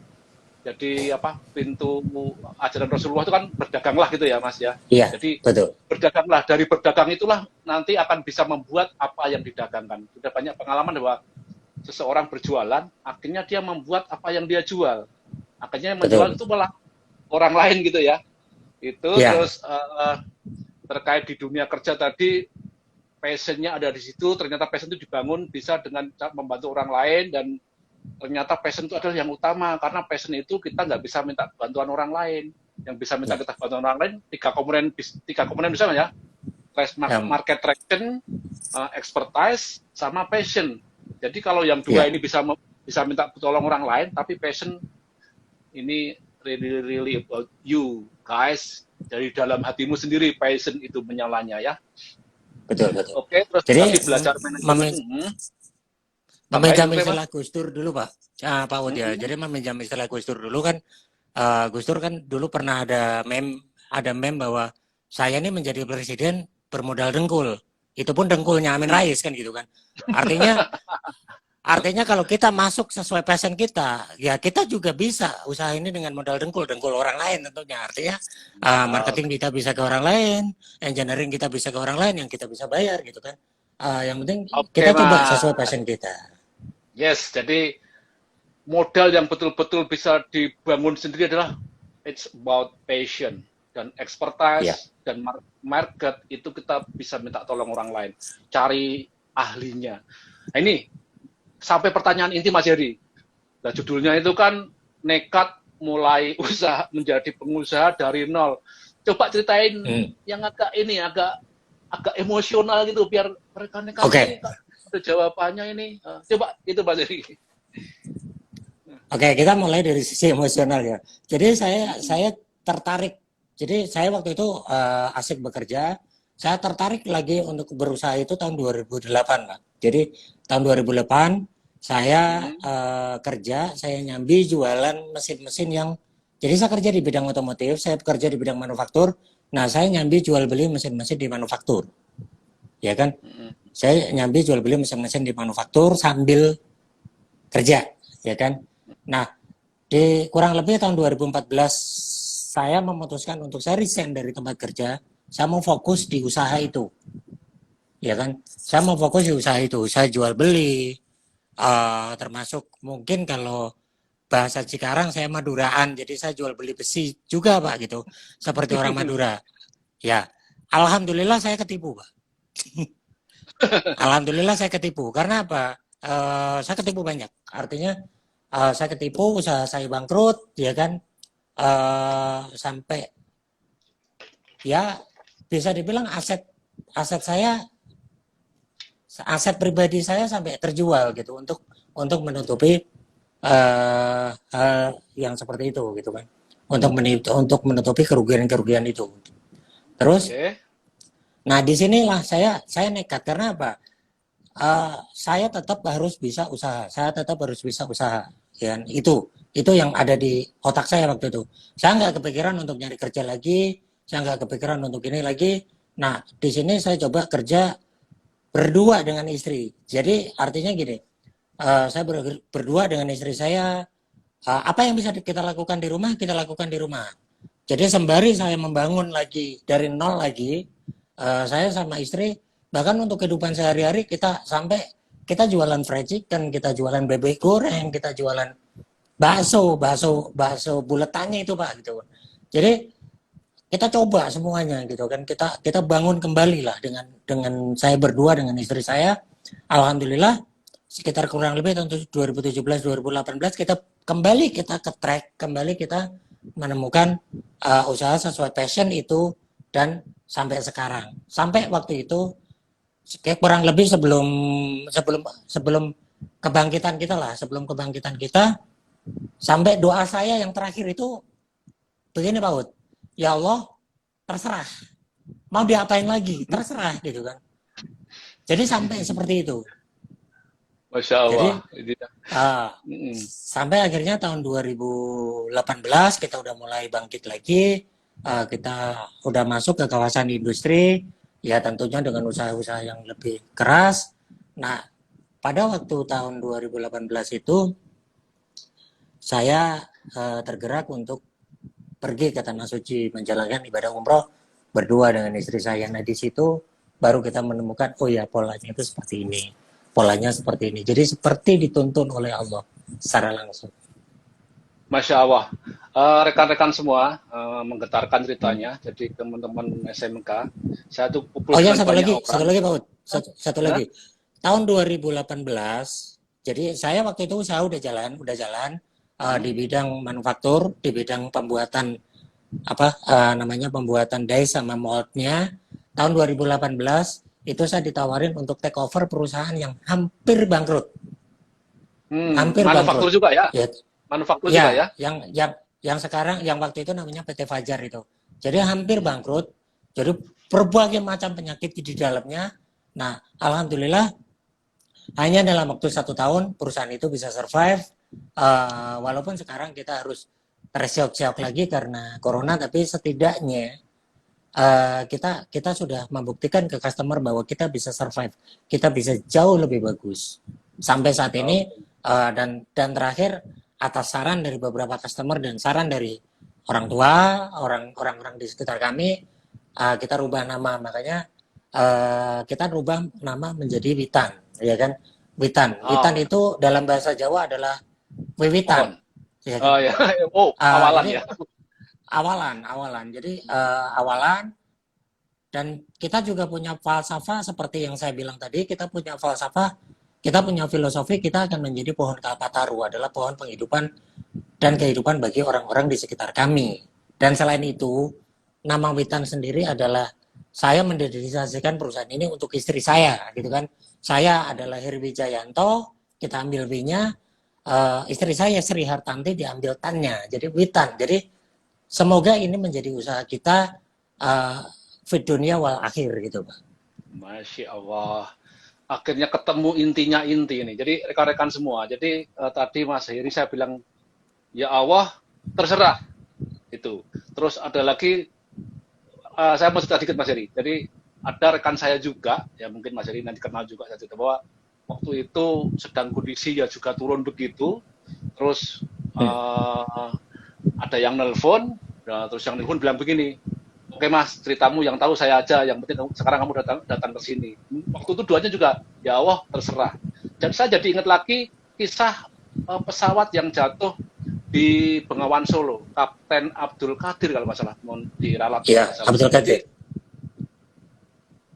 Jadi pintu ajaran Rasulullah itu kan berdaganglah gitu ya Mas ya. Iya, jadi betul. Berdaganglah, dari berdagang itulah nanti akan bisa membuat apa yang didagangkan. Sudah banyak pengalaman bahwa seseorang berjualan, akhirnya dia membuat apa yang dia jual. Akhirnya yang menjual itu malah orang lain gitu ya. Itu terus terkait di dunia kerja tadi, passionnya ada di situ. Ternyata passion itu dibangun bisa dengan membantu orang lain, dan ternyata passion itu adalah yang utama, karena passion itu kita nggak bisa minta bantuan orang lain. Yang bisa minta kita bantuan orang lain tiga komponen bisa ya, market traction, expertise, sama passion. Jadi kalau yang dua ini bisa minta tolong orang lain, tapi passion ini really about you guys, dari dalam hatimu sendiri passion itu menyalanya ya. Betul. Oke, terus jadi belajar manajemen. Meminjam istilah Gus Dur dulu Pak Ud ya. Jadi meminjam istilah Gus Dur dulu kan, Gus Dur kan dulu pernah ada meme bahwa saya ini menjadi presiden bermodal dengkul. Itu pun dengkulnya Amin Rais kan gitu kan. Artinya kalau kita masuk sesuai passion kita, ya kita juga bisa usaha ini dengan modal dengkul orang lain tentunya. Artinya marketing kita bisa ke orang lain, engineering kita bisa ke orang lain yang kita bisa bayar gitu kan. Yang penting kita coba sesuai passion kita. Yes, jadi modal yang betul-betul bisa dibangun sendiri adalah it's about passion dan expertise dan market. Itu kita bisa minta tolong orang lain, cari ahlinya. Nah, ini sampai pertanyaan inti Mas Heri. Nah, judulnya itu kan nekat mulai usaha menjadi pengusaha dari nol. Coba ceritain yang agak emosional gitu biar rekan-rekan ada jawabannya ini. Coba itu Mas Heri. Oke, kita mulai dari sisi emosional ya. Jadi saya tertarik. Jadi saya waktu itu asik bekerja. Saya tertarik lagi untuk berusaha itu tahun 2008, Pak. Jadi tahun 2008 saya kerja, saya nyambi jualan mesin-mesin yang, jadi saya kerja di bidang otomotif, saya bekerja di bidang manufaktur. Nah, saya nyambi jual beli mesin-mesin di manufaktur. Ya kan? Saya nyambi jual beli mesin-mesin di manufaktur sambil kerja, ya kan? Nah, di kurang lebih tahun 2014 saya memutuskan untuk saya resign dari tempat kerja. Saya mau fokus di usaha itu. Ya kan? Saya mau fokus di usaha itu. Saya jual beli, termasuk mungkin kalau bahasa Cikarang saya Maduraan, jadi saya jual beli besi juga Pak gitu, seperti orang Madura. Ya, alhamdulillah saya ketipu Pak. Alhamdulillah saya ketipu. Karena apa? Saya ketipu banyak. Artinya saya ketipu, usaha saya bangkrut, ya kan? Sampai ya bisa dibilang aset saya, aset pribadi saya sampai terjual gitu untuk menutupi yang seperti itu gitu kan, untuk menutupi kerugian itu. Terus nah disinilah saya nekat. Karena apa? Saya tetap harus bisa usaha, ya itu Itu yang ada di otak saya waktu itu. Saya nggak kepikiran untuk nyari kerja lagi, saya nggak kepikiran untuk ini lagi. Nah, di sini saya coba kerja berdua dengan istri. Jadi artinya gini, saya berdua dengan istri saya, apa yang bisa kita lakukan di rumah, kita lakukan di rumah. Jadi sembari saya membangun lagi dari nol lagi, saya sama istri, bahkan untuk kehidupan sehari-hari kita sampai kita jualan fried chicken, kita jualan bebek goreng, kita jualan bakso buletannya itu Pak gitu. Jadi kita coba semuanya gitu kan, kita bangun kembali lah dengan saya berdua dengan istri saya. Alhamdulillah sekitar kurang lebih tahun 2017 2018 kita kembali kita ke track, kembali kita menemukan usaha sesuai passion itu, dan sampai sekarang, sampai waktu itu kurang lebih sebelum sebelum sebelum kebangkitan kita lah, sebelum kebangkitan kita, sampai doa saya yang terakhir itu begini Pak Ud, ya Allah terserah mau diapain lagi, terserah gitu kan. Jadi sampai seperti itu. Masya Jadi Allah. sampai akhirnya tahun 2018 kita udah mulai bangkit lagi, kita udah masuk ke kawasan industri, ya tentunya dengan usaha-usaha yang lebih keras. Nah, pada waktu tahun 2018 itu saya tergerak untuk pergi ke Tanah Suci menjalankan ibadah umroh berdua dengan istri saya. Nah, di situ baru kita menemukan, oh ya polanya itu seperti ini. Polanya seperti ini. Jadi seperti dituntun oleh Allah secara langsung. Masya Allah. Rekan-rekan semua menggetarkan ceritanya. Jadi teman-teman SMK, saya tuh kumpul Oh ya, dengan banyak orang. satu lagi Pak Ud. Satu lagi. Tahun 2018, jadi saya waktu itu usaha udah jalan di bidang manufaktur, di bidang pembuatan namanya pembuatan dies sama moldnya. Tahun 2018 itu saya ditawarin untuk take over perusahaan yang hampir bangkrut. Hampir Manufaktur bangkrut. juga ya? Ya, Manufaktur juga ya? yang sekarang, yang waktu itu namanya PT Fajar itu. Jadi hampir bangkrut. Jadi berbagai macam penyakit di dalamnya. Nah, alhamdulillah hanya dalam waktu 1 tahun perusahaan itu bisa survive. Walaupun sekarang kita harus tersiok-siok lagi karena corona, tapi setidaknya kita sudah membuktikan ke customer bahwa kita bisa survive, kita bisa jauh lebih bagus sampai saat ini. Dan terakhir, atas saran dari beberapa customer dan saran dari orang tua, orang-orang di sekitar kami, kita rubah nama. Makanya kita rubah nama menjadi Witan, ya kan? Witan itu dalam bahasa Jawa adalah wiwitan. Ya kan? Ya. Awalan Jadi, ya. Awalan. Jadi awalan. Dan kita juga punya falsafah seperti yang saya bilang tadi. Kita punya falsafah, kita punya filosofi, kita akan menjadi pohon kalpataru, adalah pohon penghidupan dan kehidupan bagi orang-orang di sekitar kami. Dan selain itu, nama Witan sendiri adalah saya mendedikasikan perusahaan ini untuk istri saya, gitu kan. Saya adalah Heri Wijayanto, kita ambil W-nya, istri saya Sri Hartanti diambil Tan-nya, jadi Witan. Jadi semoga ini menjadi usaha kita fit dunia wal akhir gitu Pak. Masya Allah. Akhirnya ketemu intinya inti ini. Jadi rekan-rekan semua. Jadi tadi Mas Heri saya bilang, ya Allah terserah itu. Terus ada lagi, saya mau cerita dikit Mas Heri. Jadi ada rekan saya juga, ya mungkin Mas Heri nanti kenal juga, saya cerita bahwa waktu itu sedang kondisi ya juga turun begitu. Terus ada yang nelpon, terus yang nelpon bilang begini, oke Mas, ceritamu yang tahu saya aja, yang penting sekarang kamu datang ke sini. Waktu itu duanya juga, ya Allah terserah. Dan saya jadi ingat lagi kisah pesawat yang jatuh di Bengawan Solo, Kapten Abdul Qadir kalau nggak salah, diralat. Iya, Abdul Qadir.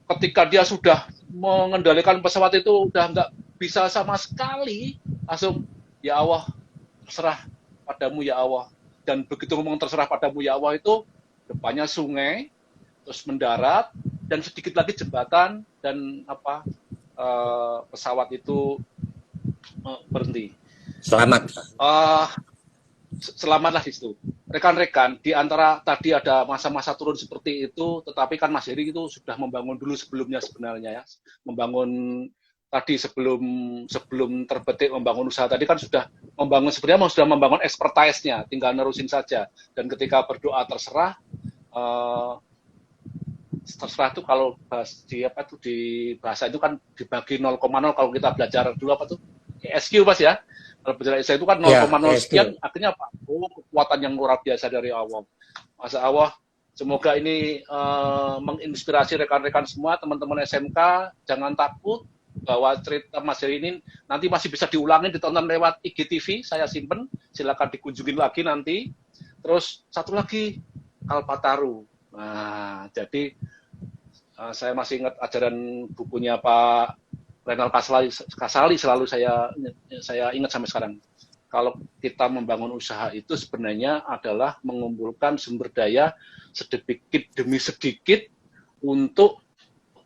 Ketika dia sudah mengendalikan pesawat itu udah nggak bisa sama sekali, langsung ya Allah terserah padamu ya Allah. Dan begitu ngomong terserah padamu ya Allah itu, depannya sungai, terus mendarat, dan sedikit lagi jembatan, dan pesawat itu berhenti. Selamat. Selamatlah di situ. Rekan-rekan, di antara tadi ada masa-masa turun seperti itu, tetapi kan Mas Heri itu sudah membangun dulu sebelumnya sebenarnya ya, membangun tadi sebelum terbetik membangun usaha tadi kan sudah membangun expertise-nya, tinggal nerusin saja. Dan ketika berdoa terserah itu kalau di bahasa itu kan dibagi 0,0 kalau kita belajar dulu apa tuh ESQ Mas ya. Kalau belajar ESQ itu kan 0,0 sekian, artinya apa? Oh, kekuatan yang luar biasa dari Allah. Masya Allah, semoga ini menginspirasi rekan-rekan semua, teman-teman SMK, jangan takut bahwa cerita Mas Heri ini nanti masih bisa diulangi, ditonton lewat IGTV, saya simpen, silakan dikunjungin lagi nanti. Terus satu lagi, Kalpataru. Nah, jadi saya masih ingat ajaran bukunya Pak Renal Kasali selalu saya ingat sampai sekarang. Kalau kita membangun usaha itu sebenarnya adalah mengumpulkan sumber daya sedikit demi sedikit untuk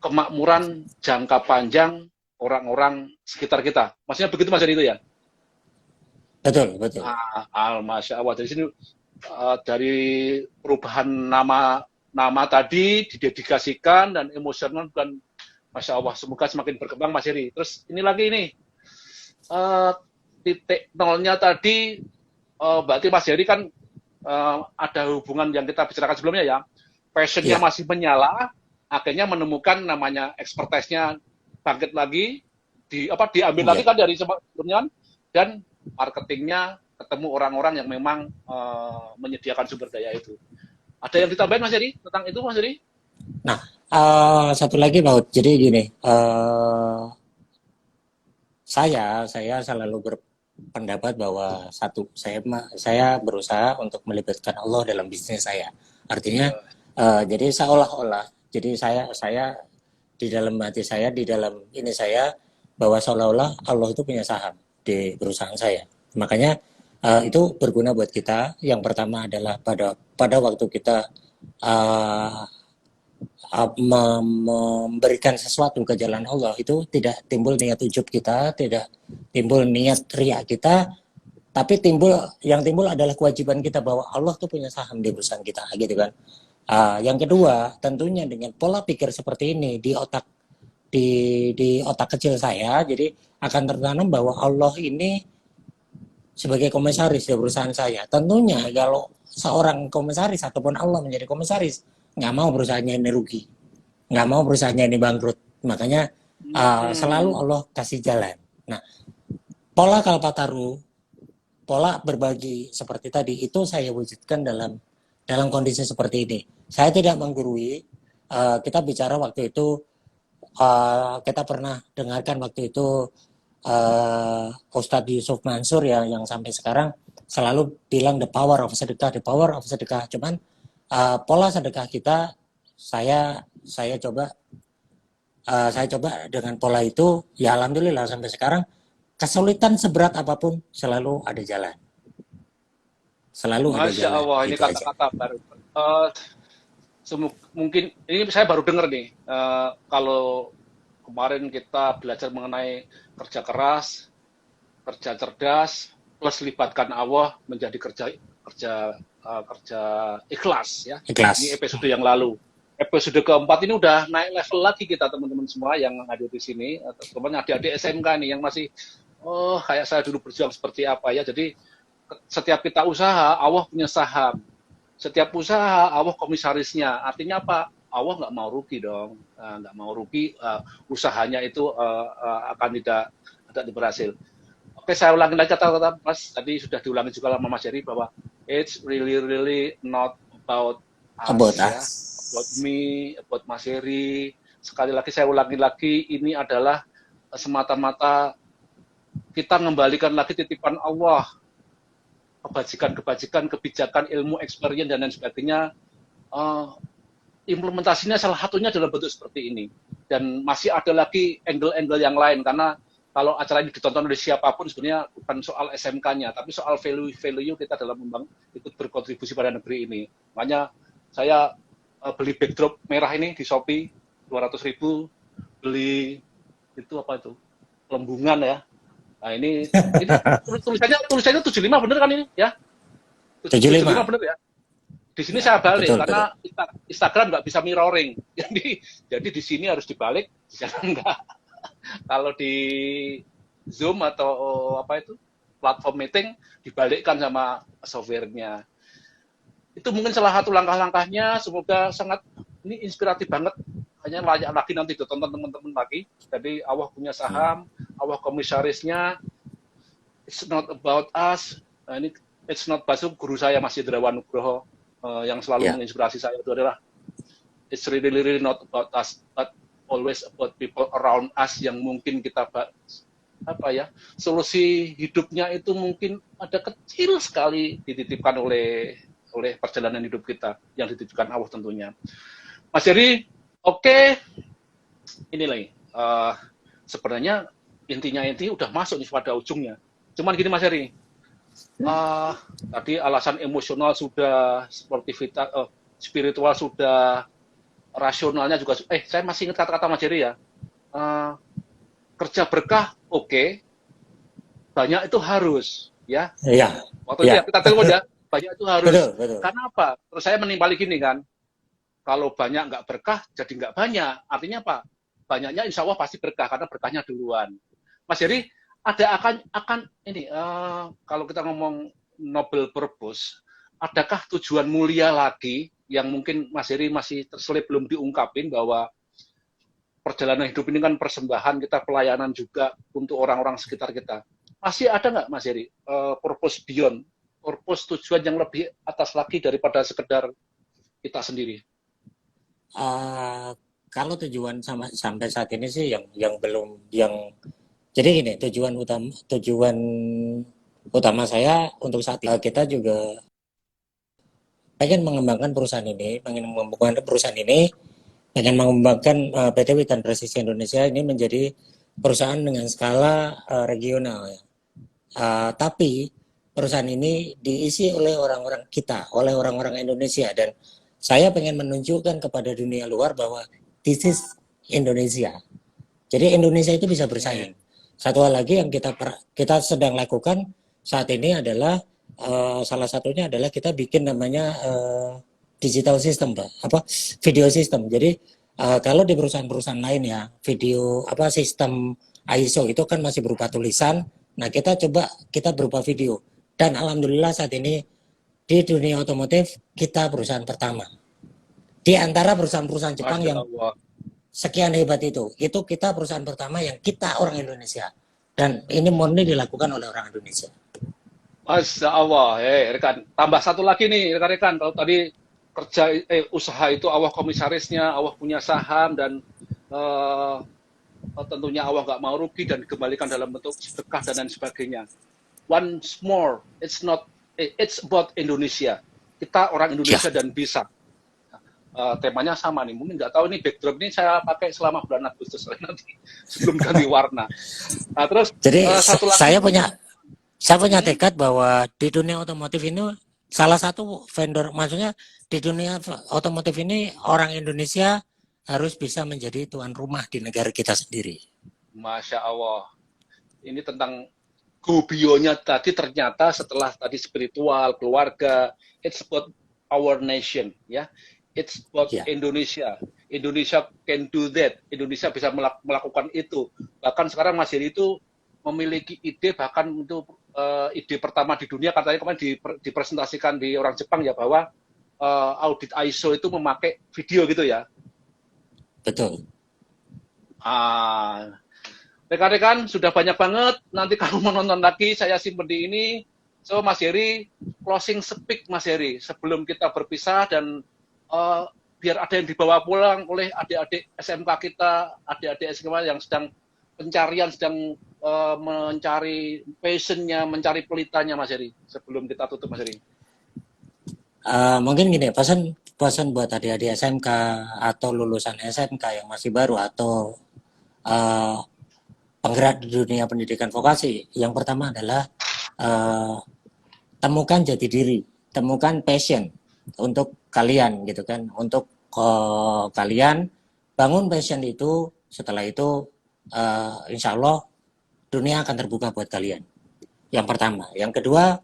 kemakmuran jangka panjang orang-orang sekitar kita. Maksudnya begitu Mas itu ya? Betul, betul. Masya Allah. Dari sini dari perubahan nama tadi didedikasikan dan emosional bukan Masya Allah. Semoga semakin berkembang Mas Heri. Terus ini lagi nih. Titik nolnya tadi berarti Mas Heri kan ada hubungan yang kita bicarakan sebelumnya ya, passionnya masih menyala, akhirnya menemukan namanya expertise-nya bangkit lagi, diambil lagi kan dari sebelumnya, dan marketingnya ketemu orang-orang yang memang menyediakan sumber daya itu. Ada yang ditambahin Mas Heri tentang itu Mas Heri? Nah, satu lagi Pak, jadi gini, saya selalu berpendapat bahwa saya berusaha untuk melibatkan Allah dalam bisnis saya. Artinya jadi seolah-olah, jadi saya di dalam hati saya, di dalam ini saya, bahwa seolah-olah Allah itu punya saham di perusahaan saya. Makanya itu berguna buat kita. Yang pertama adalah pada waktu kita memberikan sesuatu ke jalan Allah, itu tidak timbul niat ujub kita, tidak timbul niat riak kita, tapi yang timbul adalah kewajiban kita bahwa Allah tuh punya saham di perusahaan kita, gitu kan. Yang kedua, tentunya dengan pola pikir seperti ini di otak kecil saya, jadi akan tertanam bahwa Allah ini sebagai komisaris di perusahaan saya. Tentunya kalau seorang komisaris ataupun Allah menjadi komisaris, nggak mau perusahaannya ini rugi, nggak mau perusahaannya ini bangkrut. Makanya selalu Allah kasih jalan. Nah, pola Kalpataru, pola berbagi seperti tadi, itu saya wujudkan dalam kondisi seperti ini. Saya tidak menggurui. Kita bicara waktu itu, kita pernah dengarkan waktu itu Ustadz Yusuf Mansur ya, yang sampai sekarang selalu bilang the power of sedekah. Cuman pola sedekah kita saya coba dengan pola itu, ya alhamdulillah sampai sekarang kesulitan seberat apapun selalu ada jalan. Masya Allah, ini kata-kata baru. Mungkin ini saya baru dengar nih, kalau kemarin kita belajar mengenai kerja keras, kerja cerdas, plus libatkan Allah menjadi kerja ikhlas ya. Ikhlas. Ini episode yang lalu. Episode keempat ini udah naik level lagi kita teman-teman semua yang hadir di sini, teman-teman adik-adik SMK nih yang masih kayak saya dulu berjuang seperti apa ya. Jadi setiap kita usaha, Allah punya saham. Setiap usaha, Allah komisarisnya. Artinya apa? Allah nggak mau rugi dong, nggak mau rugi, usahanya itu akan tidak berhasil. Oke, saya ulangi lagi kata-kata Mas, tadi sudah diulangi juga sama Mas Heri bahwa it's really not about us, about me, about Mas Heri. Sekali lagi saya ulangi lagi, ini adalah semata-mata kita mengembalikan lagi titipan Allah, kebajikan, kebijakan, ilmu, experience, dan lain sebagainya. Implementasinya salah satunya dalam bentuk seperti ini. Dan masih ada lagi angle-angle yang lain, karena kalau acara ini ditonton oleh siapapun sebenarnya bukan soal SMK-nya, tapi soal value kita dalam ikut berkontribusi pada negeri ini. Makanya saya beli backdrop merah ini di Shopee 200.000, beli itu apa itu? Lembungan ya. Nah ini tulisannya 75 bener kan ini ya? 75 bener ya? Di sini saya balik karena Instagram nggak bisa mirroring. Jadi di sini harus dibalik, jangan nggak. Kalau di Zoom atau apa itu platform meeting dibalikkan sama softwarenya. Itu mungkin salah satu langkah-langkahnya. Semoga sangat ini inspiratif banget. Hanya layak lagi nanti ditonton teman-teman lagi. Jadi Allah punya saham, Allah komisarisnya. It's not about us. Nah, ini it's not Basuk, guru saya Mas Indrawan Nugroho yang selalu menginspirasi saya itu adalah it's really not about us, but always about people around us yang mungkin kita apa ya, solusi hidupnya itu mungkin ada kecil sekali dititipkan oleh perjalanan hidup kita yang dititipkan Allah tentunya. Mas Heri, oke. Ini lagi sebenarnya intinya udah masuk nih pada ujungnya. Cuman gini Mas Heri, tadi alasan emosional sudah, sportivitas, spiritual sudah, rasionalnya juga. Saya masih ingat kata-kata Mas Heri ya. Kerja berkah, oke. Banyak itu harus, ya. Iya. Waktu itu kita telepon ya, banyak itu harus. Betul. Karena apa? Terus saya menimpali gini kan, kalau banyak nggak berkah, jadi nggak banyak. Artinya apa? Banyaknya insya Allah pasti berkah, karena berkahnya duluan. Mas Heri, ada akan ini kalau kita ngomong noble purpose, adakah tujuan mulia lagi yang mungkin Mas Heri masih terselip belum diungkapin bahwa perjalanan hidup ini kan persembahan kita, pelayanan juga untuk orang-orang sekitar kita. Masih ada nggak Mas Heri purpose beyond, purpose tujuan yang lebih atas lagi daripada sekedar kita sendiri? Kalau tujuan sampai saat ini sih yang belum jadi gini, tujuan utama saya untuk saat ini, kita juga pengen mengembangkan perusahaan ini, pengen mengembangkan PT Witan Presisi Indonesia ini menjadi perusahaan dengan skala regional. Ya. Tapi perusahaan ini diisi oleh orang-orang kita, oleh orang-orang Indonesia, dan saya pengen menunjukkan kepada dunia luar bahwa this is Indonesia. Jadi Indonesia itu bisa bersaing. Satu hal lagi yang kita sedang lakukan saat ini adalah salah satunya adalah kita bikin namanya digital system, Pak. Video system. Jadi kalau di perusahaan-perusahaan lain ya, video sistem ISO itu kan masih berupa tulisan. Nah, kita berupa video. Dan alhamdulillah saat ini di dunia otomotif kita perusahaan pertama. Di antara perusahaan-perusahaan Jepang yang sekian hebat itu kita perusahaan pertama yang kita orang Indonesia, dan ini murni dilakukan oleh orang Indonesia. Masya Allah, rekan. Tambah satu lagi nih rekan-rekan, kalau tadi kerja usaha itu Allah komisarisnya, Allah punya saham, dan tentunya Allah nggak mau rugi dan dikembalikan dalam bentuk sedekah dan lain sebagainya. Once more, it's about Indonesia. Kita orang Indonesia dan bisa. Temanya sama nih, mungkin nggak tahu ini backdrop ini saya pakai selama bulan Agustus nanti sebelum ganti warna. Nah, terus jadi saya punya tekad bahwa di dunia otomotif ini salah satu vendor, maksudnya di dunia otomotif ini orang Indonesia harus bisa menjadi tuan rumah di negara kita sendiri. Masya Allah, ini tentang gobionya tadi ternyata setelah tadi spiritual, keluarga, it's about our nation, ya. It's about Indonesia. Indonesia can do that. Indonesia bisa melakukan itu. Bahkan sekarang Mas Heri itu memiliki ide, bahkan untuk ide pertama di dunia, katanya kemarin dipresentasikan di orang Jepang ya, bahwa audit ISO itu memakai video gitu ya. Betul. Rekan-rekan sudah banyak banget. Nanti kalau mau nonton lagi saya simpen di ini. So Mas Heri, closing speak Mas Heri sebelum kita berpisah, dan biar ada yang dibawa pulang oleh adik-adik SMK kita, adik-adik SMK yang sedang pencarian, sedang mencari passionnya, mencari pelitanya Mas Heri, sebelum kita tutup Mas Heri. Mungkin gini, pesan buat adik-adik SMK atau lulusan SMK yang masih baru atau penggerak di dunia pendidikan vokasi. Yang pertama adalah temukan jati diri, temukan passion untuk kalian gitu kan, untuk kalian bangun passion itu. Setelah itu insya Allah dunia akan terbuka buat kalian. Yang pertama. Yang kedua,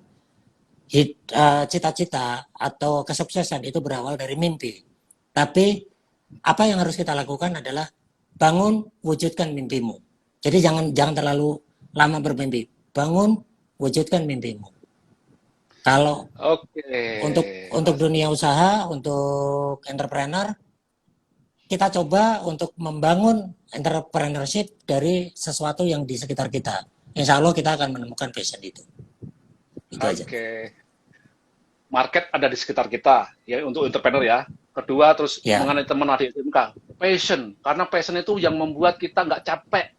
cita-cita atau kesuksesan itu berawal dari mimpi. Tapi apa yang harus kita lakukan adalah bangun, wujudkan mimpimu. Jadi jangan terlalu lama bermimpi. Bangun, wujudkan mimpimu. Kalau Oke. untuk dunia usaha, untuk entrepreneur, kita coba untuk membangun entrepreneurship dari sesuatu yang di sekitar kita. Insya Allah kita akan menemukan passion itu. Itu aja. Oke. Market ada di sekitar kita, ya untuk entrepreneur ya. Kedua, terus Ya. mengenai teman adik SMK, passion. Karena passion itu yang membuat kita nggak capek.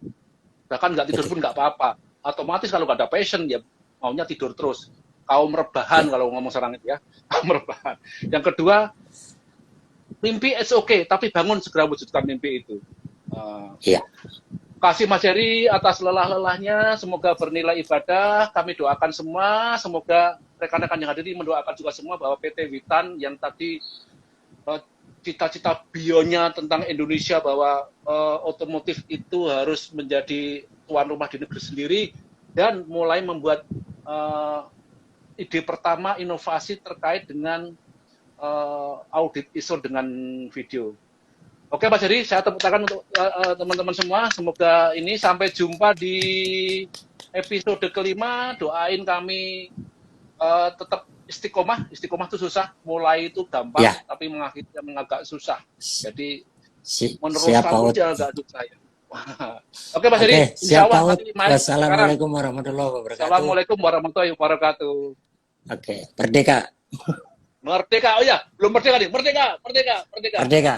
Bahkan nggak tidur Betul. pun nggak apa-apa. Otomatis kalau nggak ada passion, ya maunya tidur terus. Kaum rebahan kalau ngomong sekarang itu ya. Kaum rebahan. Yang kedua, mimpi it's okay, tapi bangun segera wujudkan mimpi itu. Iya. Kasih Mas Heri atas lelah-lelahnya, semoga bernilai ibadah. Kami doakan semua, semoga rekan-rekan yang hadir ini mendoakan juga semua bahwa PT Witan yang tadi cita-cita bionya tentang Indonesia bahwa otomotif itu harus menjadi tuan rumah di negeri sendiri dan mulai membuat ide pertama inovasi terkait dengan audit ISO dengan video. Oke Mas Heri, saya tepuk tangan untuk teman-teman semua. Semoga ini sampai jumpa di episode kelima. Doain kami tetap istiqomah. Istiqomah itu susah. Mulai itu gampang, Ya. tapi mengakhirinya agak susah. Jadi Siap meneruskan Pak Ud. itu agak susah ya. Oke Mas Heri, Oke, insya siap Allah Pak Ud. nanti main sekarang. Wassalamualaikum warahmatullahi wabarakatuh. Assalamualaikum warahmatullahi wabarakatuh. Oke, merdeka. Merdeka, oh ya, belum merdeka nih. Merdeka, merdeka, merdeka. Merdeka.